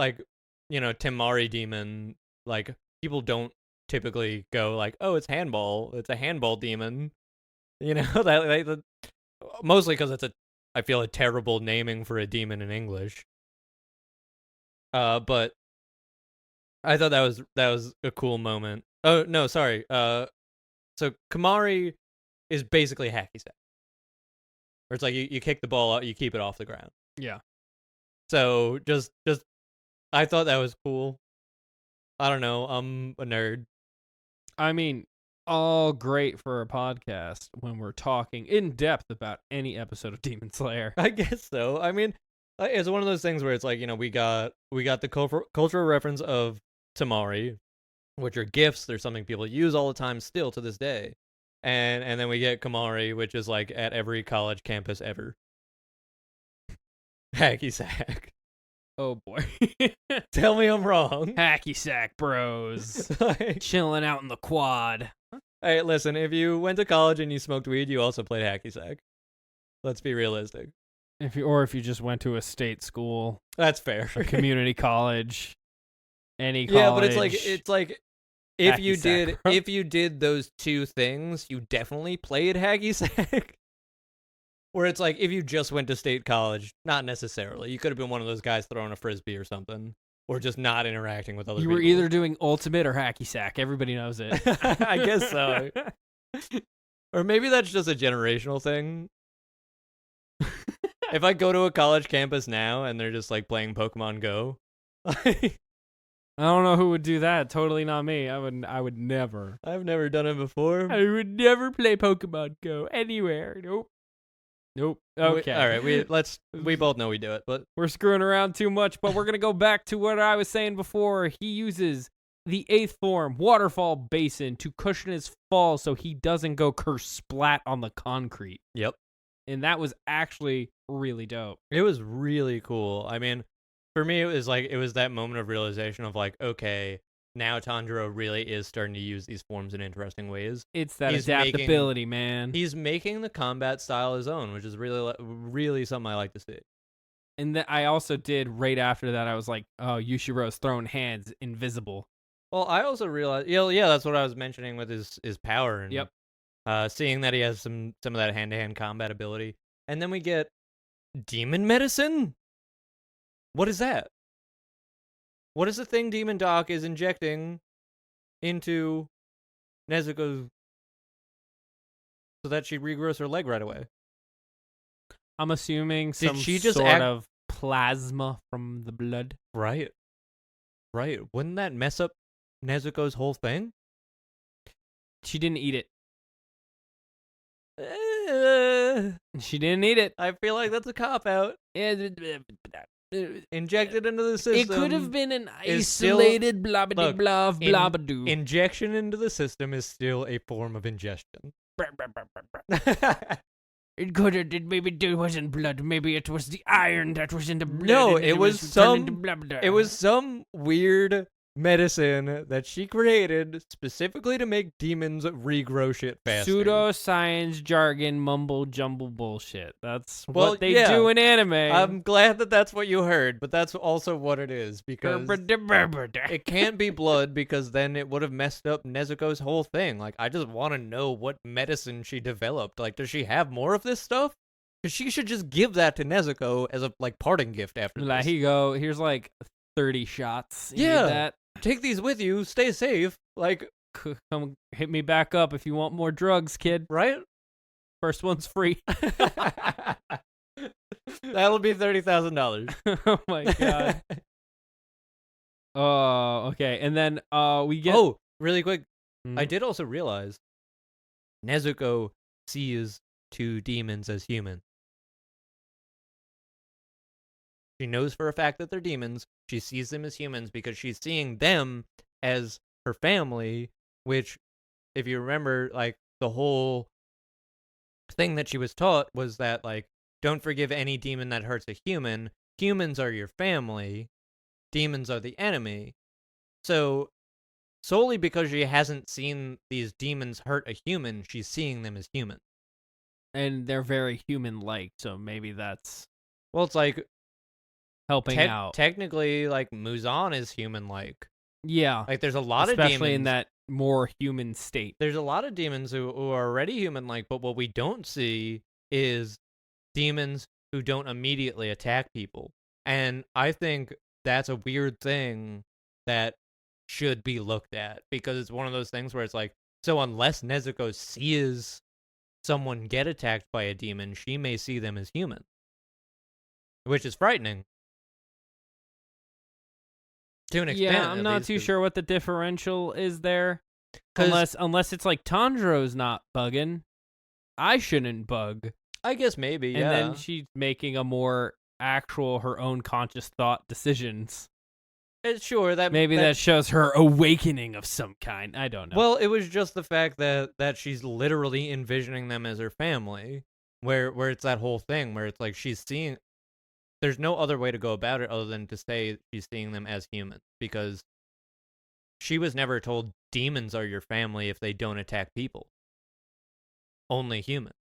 Tamari demon, like people don't typically go like, oh, it's handball, it's a handball demon, that mostly because I feel a terrible naming for a demon in English. But I thought that was a cool moment. Oh no, sorry. So Kamari is basically hacky sack, where it's like you kick the ball out, you keep it off the ground. Yeah. So just I thought that was cool. I don't know. I'm a nerd. I mean, all great for a podcast when we're talking in depth about any episode of Demon Slayer. I guess so. I mean, it's one of those things where it's like, we got the cultural reference of Tamari, which are gifts. They're something people use all the time still to this day. And then we get Kamari, which is like at every college campus ever. Hacky sack. Oh boy. Tell me I'm wrong. Hacky sack bros. Like, Chilling out in the quad. hey, listen, if you went to college and you smoked weed, you also played hacky sack. Let's be realistic. If you just went to a state school, That's fair. a community college, any college. Yeah, but it's like if Hacky you sack, did bro. if you did those two things, you definitely played hacky sack. Where it's like if you just went to state college, not necessarily. You could have been one of those guys throwing a frisbee or something, or just not interacting with other You people. were either doing ultimate or hacky sack. Everybody knows it. I guess so. Or maybe that's just a generational thing. If I go to a college campus now and they're just like playing Pokemon Go, I don't know who would do that. Totally not me. I would never. I've never done it before. I would never play Pokemon Go anywhere. Nope. Okay. All right. We both know we do it, but We're screwing around too much, but we're gonna go back to what I was saying before. He uses the 8th form waterfall basin to cushion his fall so he doesn't go kersplat on the concrete. yep. And that was actually really dope. It was really cool. I mean, for me, it was that moment of realization of like, okay, now Tanjiro really is starting to use these forms in interesting ways. It's that He's adaptability, man. He's making the combat style his own, which is really something I like to see. And I also did right after that. I was like, oh, Yushiro's throwing hands invisible. Well, I also realized, yeah, that's what I was mentioning with his power. And, Yep. seeing that he has some of that hand-to-hand combat ability. And then we get demon medicine? What is that? What is the thing Demon Doc is injecting into Nezuko so that she regrows her leg right away? I'm assuming Did some she just sort of plasma from the blood. Right. Wouldn't that mess up Nezuko's whole thing? She didn't eat it. Uh, She didn't eat it. I feel like that's a cop-out. It Injected into the system. could have been an is still- isolated blabba Look, blah in- blabba Injection into the system is still a form of ingestion. It could have. Maybe it wasn't blood. Maybe it was the iron that was in the blood. No, and it was turned into some- blah, blah. It was some weird medicine that she created specifically to make demons regrow shit faster. Pseudoscience jargon mumble jumble bullshit. That's Well, what they yeah. do in anime. I'm glad that that's what you heard, but that's also what it is, because it can't be blood, because then it would have messed up Nezuko's whole thing. Like, I just want to know what medicine she developed. Like, does she have more of this stuff? Because she should just give that to Nezuko as a, like, parting gift after Like, this. here you go. Here's like 30 shots. You Yeah. need that. Take these with you. Stay safe. Like, Come hit me back up if you want more drugs, kid. right? First one's free. That'll be $30,000. Oh my god. Oh, okay. And then we get Oh, really quick. I Mhm. did also realize Nezuko sees two demons as human. She knows for a fact that they're demons. She sees them as humans because she's seeing them as her family, which, if you remember, like, the whole thing that she was taught was that, like, don't forgive any demon that hurts a human. Humans are your family. Demons are the enemy. So, solely because she hasn't seen these demons hurt a human, she's seeing them as human. and they're very human-like, so maybe that's Well, it's like, helping out. technically, like, Muzan is human-like. Yeah, Like, there's a lot of especially demons. in that more human state. There's a lot of demons who are already human-like, but what we don't see is demons who don't immediately attack people. And I think that's a weird thing that should be looked at, because it's one of those things where it's like, so unless Nezuko sees someone get attacked by a demon, she may see them as human, which is frightening. To an extent, Yeah, I'm at not least, too 'cause- sure what the differential is there. 'cause Unless it's like Tanjiro's not bugging. I shouldn't bug. I guess maybe, yeah. And then she's making a more actual her own conscious thought decisions. Sure, Maybe that shows her awakening of some kind. I don't know. Well, it was just the fact that she's literally envisioning them as her family, where it's that whole thing where it's like she's seeing. There's no other way to go about it other than to say she's seeing them as humans, because she was never told demons are your family if they don't attack people. Only humans.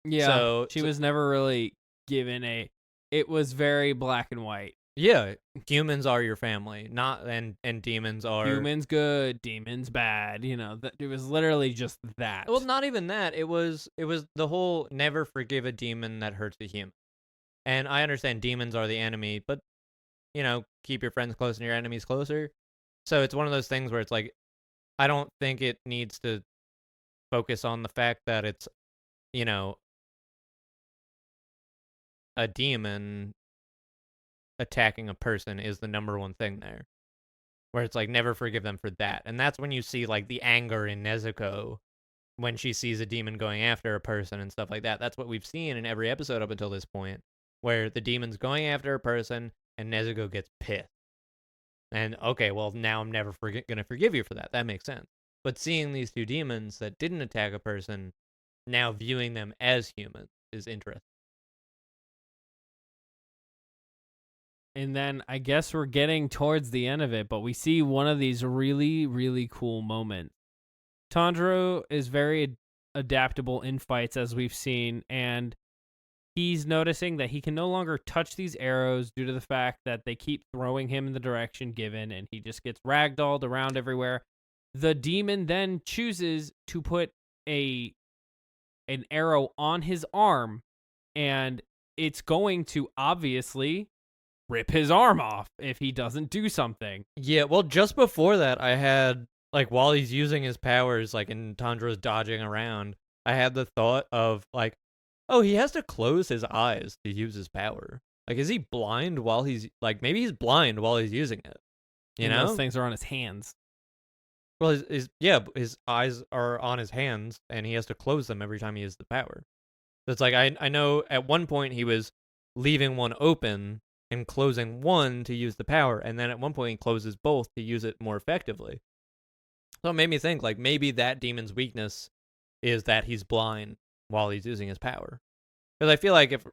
yeah, so- she was never really given a. It was very black and white. Yeah, humans are your family, not and demons are Humans good, demons bad. You know, it was literally just that. Well, not even that. It was the whole never forgive a demon that hurts a human. And I understand demons are the enemy, but, you know, keep your friends close and your enemies closer. So it's one of those things where it's like, I don't think it needs to focus on the fact that it's, you know, a demon attacking a person is the number one thing there. Where it's like, never forgive them for that. And that's when you see, like, the anger in Nezuko when she sees a demon going after a person and stuff like that. That's what we've seen in every episode up until this point, where the demon's going after a person and Nezuko gets pissed. And, okay, well, now I'm never gonna forgive you for that. That makes sense. But seeing these two demons that didn't attack a person, now viewing them as humans, is interesting. And then I guess we're getting towards the end of it, but we see one of these really, really cool moments. Tanjiro is very adaptable in fights, as we've seen, and he's noticing that he can no longer touch these arrows due to the fact that they keep throwing him in the direction given, and he just gets ragdolled around everywhere. The demon then chooses to put an arrow on his arm, and it's going to obviously rip his arm off if he doesn't do something. Yeah, well, just before that, I had, like, while he's using his powers, like, and Tanjiro's dodging around, I had the thought of, like, oh, he has to close his eyes to use his power. Like, is he blind while he's, like, maybe he's blind while he's using it. You And know? those things are on his hands. Well, his eyes are on his hands, and he has to close them every time he uses the power. So it's like, I know at one point he was leaving one open and closing one to use the power, and then at one point he closes both to use it more effectively. So it made me think, like, maybe that demon's weakness is that he's blind while he's using his power. Because I feel like if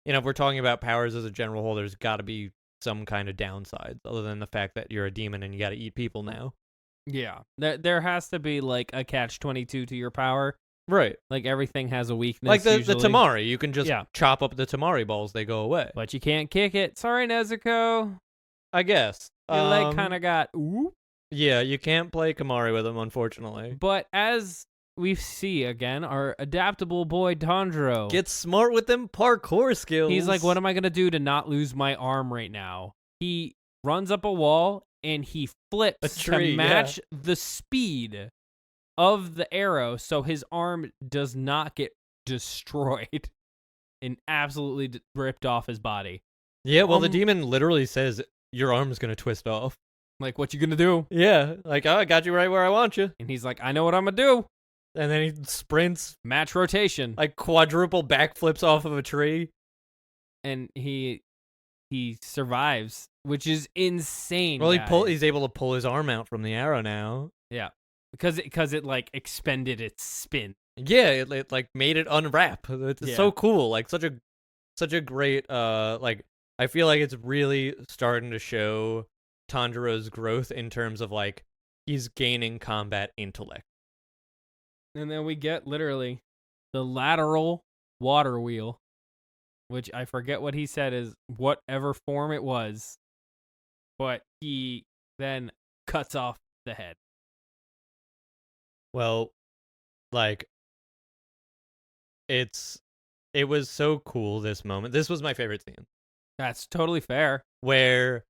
we're talking about powers as a general whole, there's got to be some kind of downsides other than the fact that you're a demon and you got to eat people now. Yeah. There has to be like a catch-22 to your power. Right. Like everything has a weakness. Like the usually. Tamari, you can just chop up the Tamari balls, they go away. But you can't kick it. Sorry, Nezuko. I guess. Your leg kind of got ooh. Yeah, you can't play Kamari with him, unfortunately. But as we see again, our adaptable boy Tanjiro Get smart with them parkour skills. He's like, what am I going to do to not lose my arm right now? He runs up a wall and he flips to match the speed of the arrow so his arm does not get destroyed and absolutely ripped off his body. Yeah, well, the demon literally says, your arm's going to twist off. Like, what you going to do? Yeah, like, oh, I got you right where I want you. And he's like, I know what I'm going to do. And then he sprints. Match rotation. Like quadruple backflips off of a tree. And he survives, which is insane. Well, he's able to pull his arm out from the arrow now. Yeah. Because it like expended its spin. Yeah, it like made it unwrap. It's so cool. Like such a great like I feel like it's really starting to show Tanjiro's growth in terms of like he's gaining combat intellect. And then we get literally the lateral water wheel, which I forget what he said is whatever form it was, but he then cuts off the head. Well, like it was so cool this moment. This was my favorite scene. That's totally fair. Where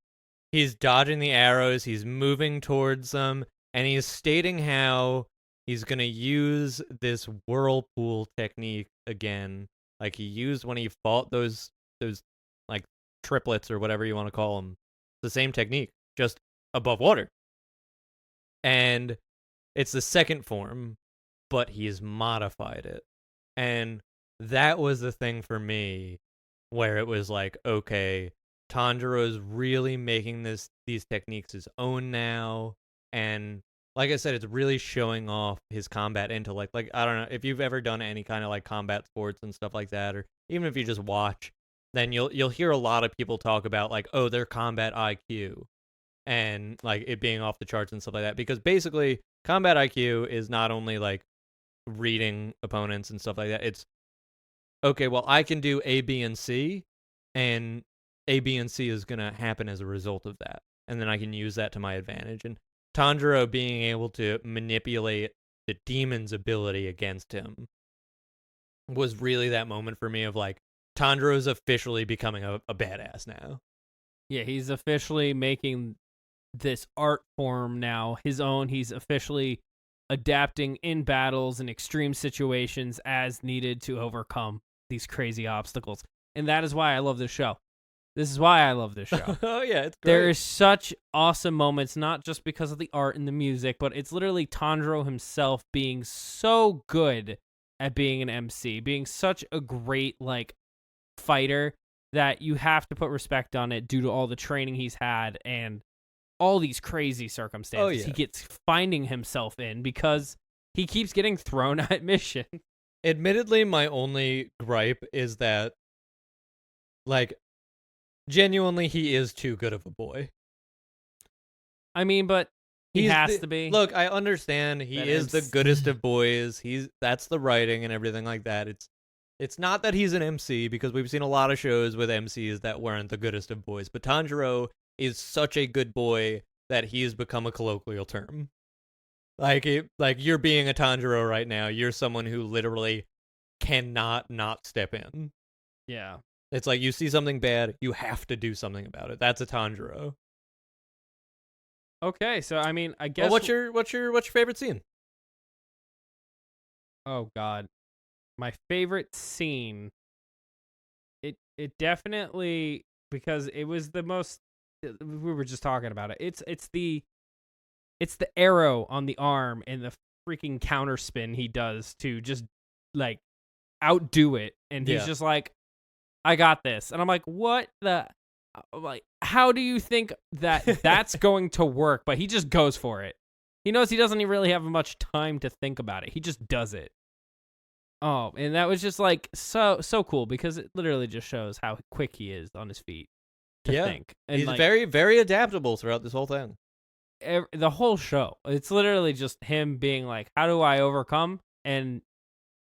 he's dodging the arrows, he's moving towards them, and he's stating how he's going to use this whirlpool technique again, like he used when he fought those like triplets or whatever you want to call them. The same technique, just above water. And it's the second form, but he's modified it. And that was the thing for me where it was like, okay, Tanjiro's really making these techniques his own now. And like I said, it's really showing off his combat intellect. Like, I don't know, if you've ever done any kind of like combat sports and stuff like that, or even if you just watch, then you'll hear a lot of people talk about like, oh, their combat IQ and like it being off the charts and stuff like that. Because basically, combat IQ is not only like reading opponents and stuff like that. It's okay, well, I can do A, B, and C, and A, B, and C is gonna happen as a result of that, and then I can use that to my advantage. And Tanjiro being able to manipulate the demon's ability against him was really that moment for me of like, Tanjiro's officially becoming a badass now. Yeah, he's officially making this art form now his own. He's officially adapting in battles and extreme situations as needed to overcome these crazy obstacles. And that is why I love this show. This is why I love this show. Oh, yeah, it's great. There is such awesome moments, not just because of the art and the music, but it's literally Tanjiro himself being so good at being an MC, being such a great, like, fighter that you have to put respect on it due to all the training he's had and all these crazy circumstances he gets finding himself in because he keeps getting thrown at missions. Admittedly, my only gripe is that, like, genuinely, he is too good of a boy. I mean, but he has to be. Look, I understand he is the goodest of boys. That's the writing and everything like that. It's not that he's an MC, because we've seen a lot of shows with MCs that weren't the goodest of boys. But Tanjiro is such a good boy that he has become a colloquial term. Like you're being a Tanjiro right now. You're someone who literally cannot not step in. Yeah. It's like you see something bad, you have to do something about it. That's a Tanjiro. Okay, so I mean, I guess. Well, what's your favorite scene? Oh God, my favorite scene. It definitely, because it was the most. We were just talking about it. It's the arrow on the arm and the freaking counter spin he does to just like outdo it, and he's just like, I got this. And I'm like, what the? Like, how do you think that's going to work? But he just goes for it. He knows he doesn't even really have much time to think about it. He just does it. Oh, and that was just like so cool because it literally just shows how quick he is on his feet. to think. And he's like, very, very adaptable throughout this whole thing. the whole show, it's literally just him being like, how do I overcome? And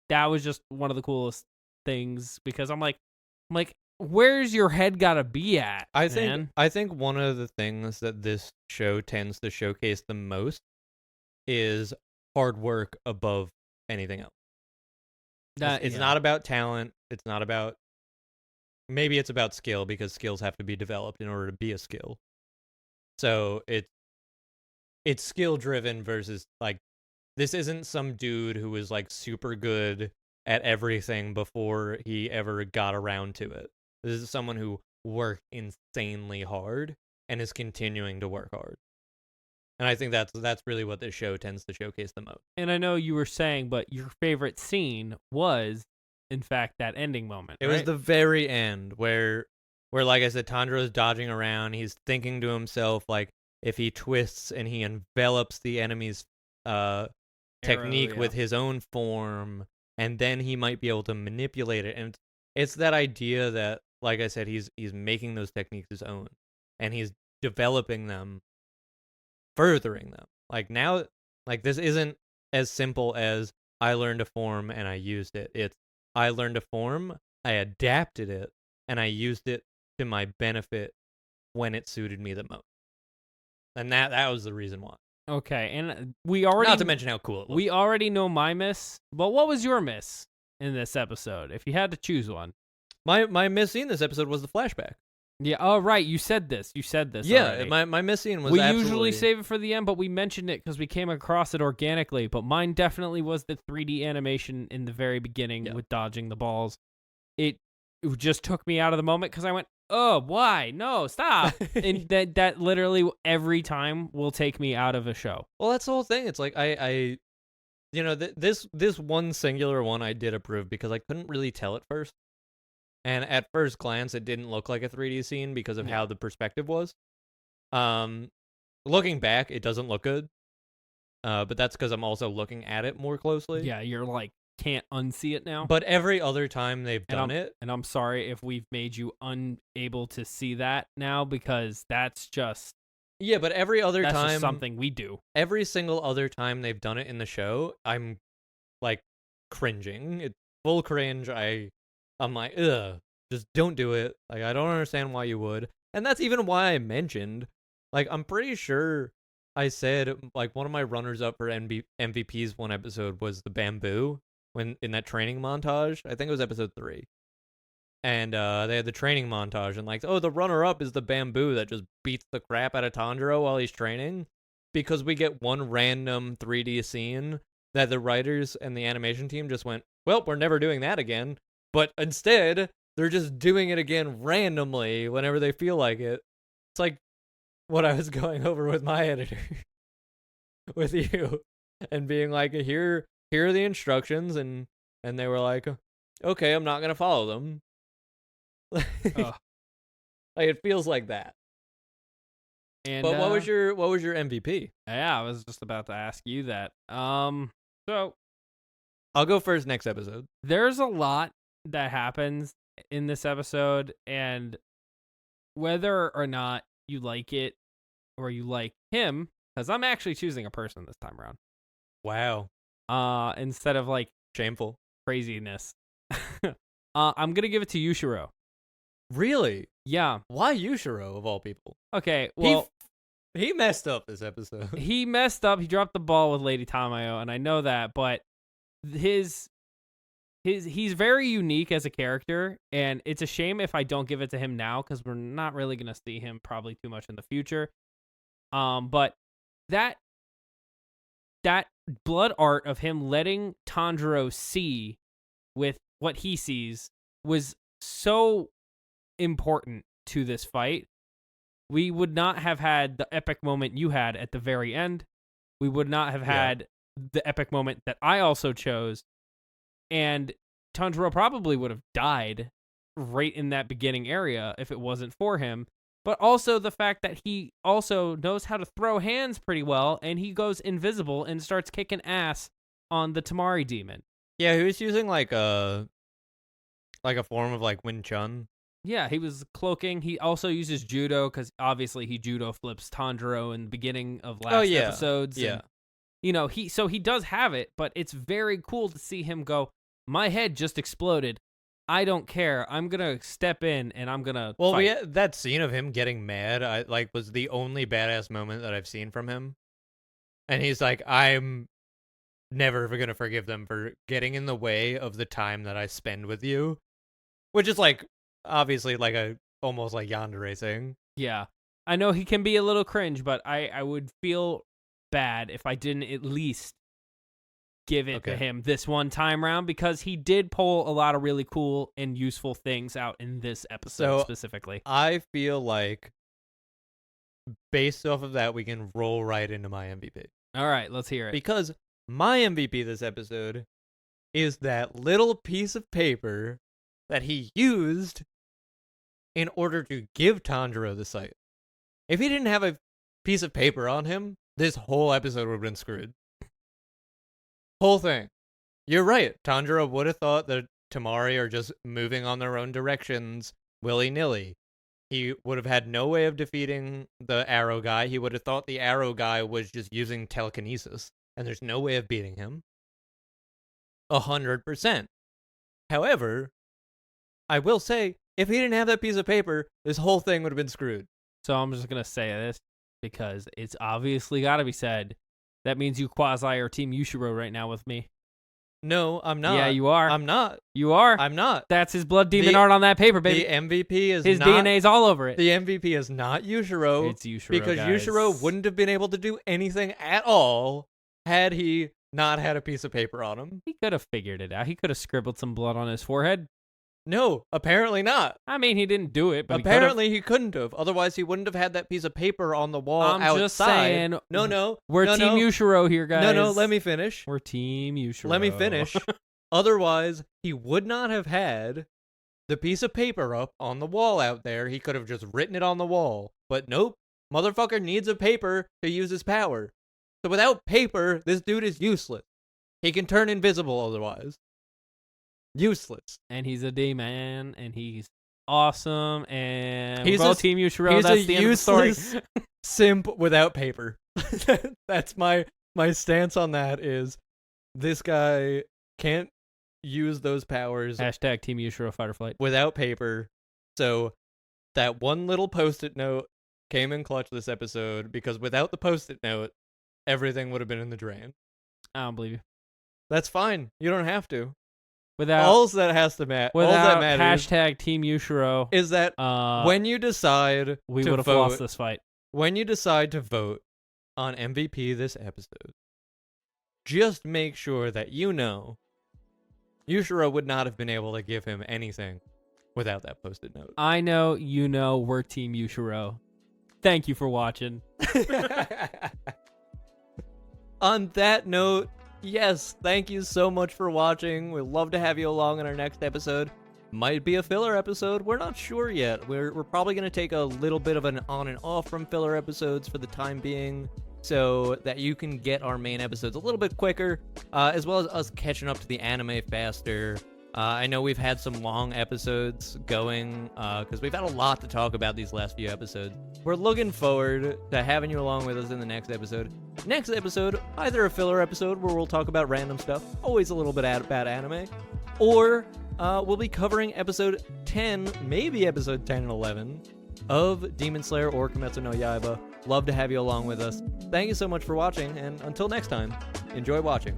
that was just one of the coolest things, because I'm like, where's your head gotta be at, man? I think one of the things that this show tends to showcase the most is hard work above anything else. It's not about talent. It's not about, maybe it's about skill, because skills have to be developed in order to be a skill. So it's skill driven versus like, this isn't some dude who was like super good at everything before he ever got around to it. This is someone who worked insanely hard and is continuing to work hard. And I think that's really what this show tends to showcase the most. And I know you were saying, but your favorite scene was, in fact, that ending moment. It was the very end where like I said, Tanjiro's dodging around. He's thinking to himself, like, if he twists and he envelops the enemy's technique with his own form, and then he might be able to manipulate it. And it's that idea that, like I said, he's making those techniques his own, and he's developing them, furthering them. Like now, like this isn't as simple as I learned a form and I used it. It's I learned a form, I adapted it, and I used it to my benefit when it suited me the most. And that was the reason why. Okay, and we already, not to mention how cool it looks. We already know my miss, but what was your miss in this episode, if you had to choose one? My miss scene this episode was the flashback. Yeah. Oh, right. You said this. Yeah. Already. My miss scene was. We usually save it for the end, but we mentioned it because we came across it organically. But mine definitely was the 3D animation in the very beginning with dodging the balls. It just took me out of the moment because I went, "Oh, why? No, stop!" And that literally every time will take me out of a show. Well, that's the whole thing. It's like I you know, this one singular one I did approve because I couldn't really tell at first. And at first glance, it didn't look like a 3D scene because of how the perspective was. Looking back, it doesn't look good. But that's because I'm also looking at it more closely. Yeah, you're like, can't unsee it now. But every other time they've done it. And I'm sorry if we've made you unable to see that now, because that's just... Yeah, but every other that's time... just something we do. Every single other time they've done it in the show, I'm, like, cringing. It's full cringe. I'm like, ugh, just don't do it. Like, I don't understand why you would. And that's even why I mentioned, like, I'm pretty sure I said, like, one of my runners-up for MVPs one episode was the bamboo, when in that training montage. I think it was episode 3. And they had the training montage, and like, oh, the runner-up is the bamboo that just beats the crap out of Tanjiro while he's training, because we get one random 3D scene that the writers and the animation team just went, well, we're never doing that again. But instead, they're just doing it again randomly whenever they feel like it. It's like what I was going over with my editor, with you, and being like, here are the instructions, and they were like, okay, I'm not gonna follow them. Like it feels like that. And but what was your MVP? Yeah, I was just about to ask you that. So I'll go first next episode. There's a lot that happens in this episode, and whether or not you like it or you like him, because I'm actually choosing a person this time around. Wow. Instead of like shameful craziness. I'm gonna give it to Yushiro. Really? Yeah. Why Yushiro of all people? Okay, well, he messed up this episode. He messed up. He dropped the ball with Lady Tamayo, and I know that, but he's very unique as a character, and it's a shame if I don't give it to him now, because we're not really gonna see him probably too much in the future. But that blood art of him letting Tanjiro see with what he sees was so important to this fight. We would not have had the epic moment you had at the very end. We would not have had the epic moment that I also chose. And Tanjiro probably would have died right in that beginning area if it wasn't for him. But also the fact that he also knows how to throw hands pretty well, and he goes invisible and starts kicking ass on the Tamari demon. Yeah, he was using like a form of like Wing Chun. Yeah, he was cloaking. He also uses judo because obviously he judo flips Tanjiro in the beginning of last episodes. Yeah. And, you know, he does have it, but it's very cool to see him go, my head just exploded. I don't care. I'm going to step in and I'm going to Well, fight. that scene of him getting mad, was the only badass moment that I've seen from him. And he's like, I'm never going to forgive them for getting in the way of the time that I spend with you. Which is like, obviously, like almost like yandere thing. Yeah. I know he can be a little cringe, but I would feel bad if I didn't at least give it to him this one time round, because he did pull a lot of really cool and useful things out in this episode specifically. I feel like based off of that, we can roll right into my MVP. All right, let's hear it. Because my MVP this episode is that little piece of paper that he used in order to give Tanjiro the sight. If he didn't have a piece of paper on him, this whole episode would have been screwed. Whole thing. You're right. Tanjiro would have thought that Tamari are just moving on their own directions willy-nilly. He would have had no way of defeating the arrow guy. He would have thought the arrow guy was just using telekinesis, and there's no way of beating him. 100%. However, I will say, if he didn't have that piece of paper, this whole thing would have been screwed. So I'm just going to say this because it's obviously got to be said. That means you quasi are Team Yushiro right now with me. No, I'm not. Yeah, you are. I'm not. You are. I'm not. That's his blood demon art on that paper, baby. The MVP is his not... DNA's all over it. The MVP is not Yushiro. It's Yushiro, because guys. Yushiro wouldn't have been able to do anything at all had he not had a piece of paper on him. He could have figured it out. He could have scribbled some blood on his forehead. No, apparently not. I mean, he didn't do it, but apparently he couldn't have. Otherwise, he wouldn't have had that piece of paper on the wall outside. I'm just saying. No. We're Team Yushiro here, guys. No, let me finish. We're Team Yushiro. Let me finish. Otherwise, he would not have had the piece of paper up on the wall out there. He could have just written it on the wall. But nope, motherfucker needs a paper to use his power. So without paper, this dude is useless. He can turn invisible otherwise. Useless. And he's a D-man, and he's awesome, and he's we're both Team Yushiro. He's That's a the end of the story. useless simp without paper. That's my stance on that is this guy can't use those powers. Hashtag Team Yushiro fight or flight. Without paper. So that one little post-it note came in clutch this episode because without the post-it note, everything would have been in the drain. I don't believe you. That's fine. You don't have to. Without all that has to matter. All that matters hashtag Team Yushiro is that when you decide we would have lost this fight. When you decide to vote on MVP this episode, just make sure that you know Yushiro would not have been able to give him anything without that post-it note. I know, you know, we're Team Yushiro. Thank you for watching. On that note, yes, thank you so much for watching. We'd love to have you along in our next episode. Might be a filler episode. We're not sure yet. We're probably going to take a little bit of an on and off from filler episodes for the time being so that you can get our main episodes a little bit quicker, as well as us catching up to the anime faster. I know we've had some long episodes going because we've had a lot to talk about these last few episodes. We're looking forward to having you along with us in the next episode. Next episode, either a filler episode where we'll talk about random stuff, always a little bit about anime, or we'll be covering episode 10, maybe episode 10 and 11 of Demon Slayer or Kimetsu no Yaiba. Love to have you along with us. Thank you so much for watching, and until next time, enjoy watching.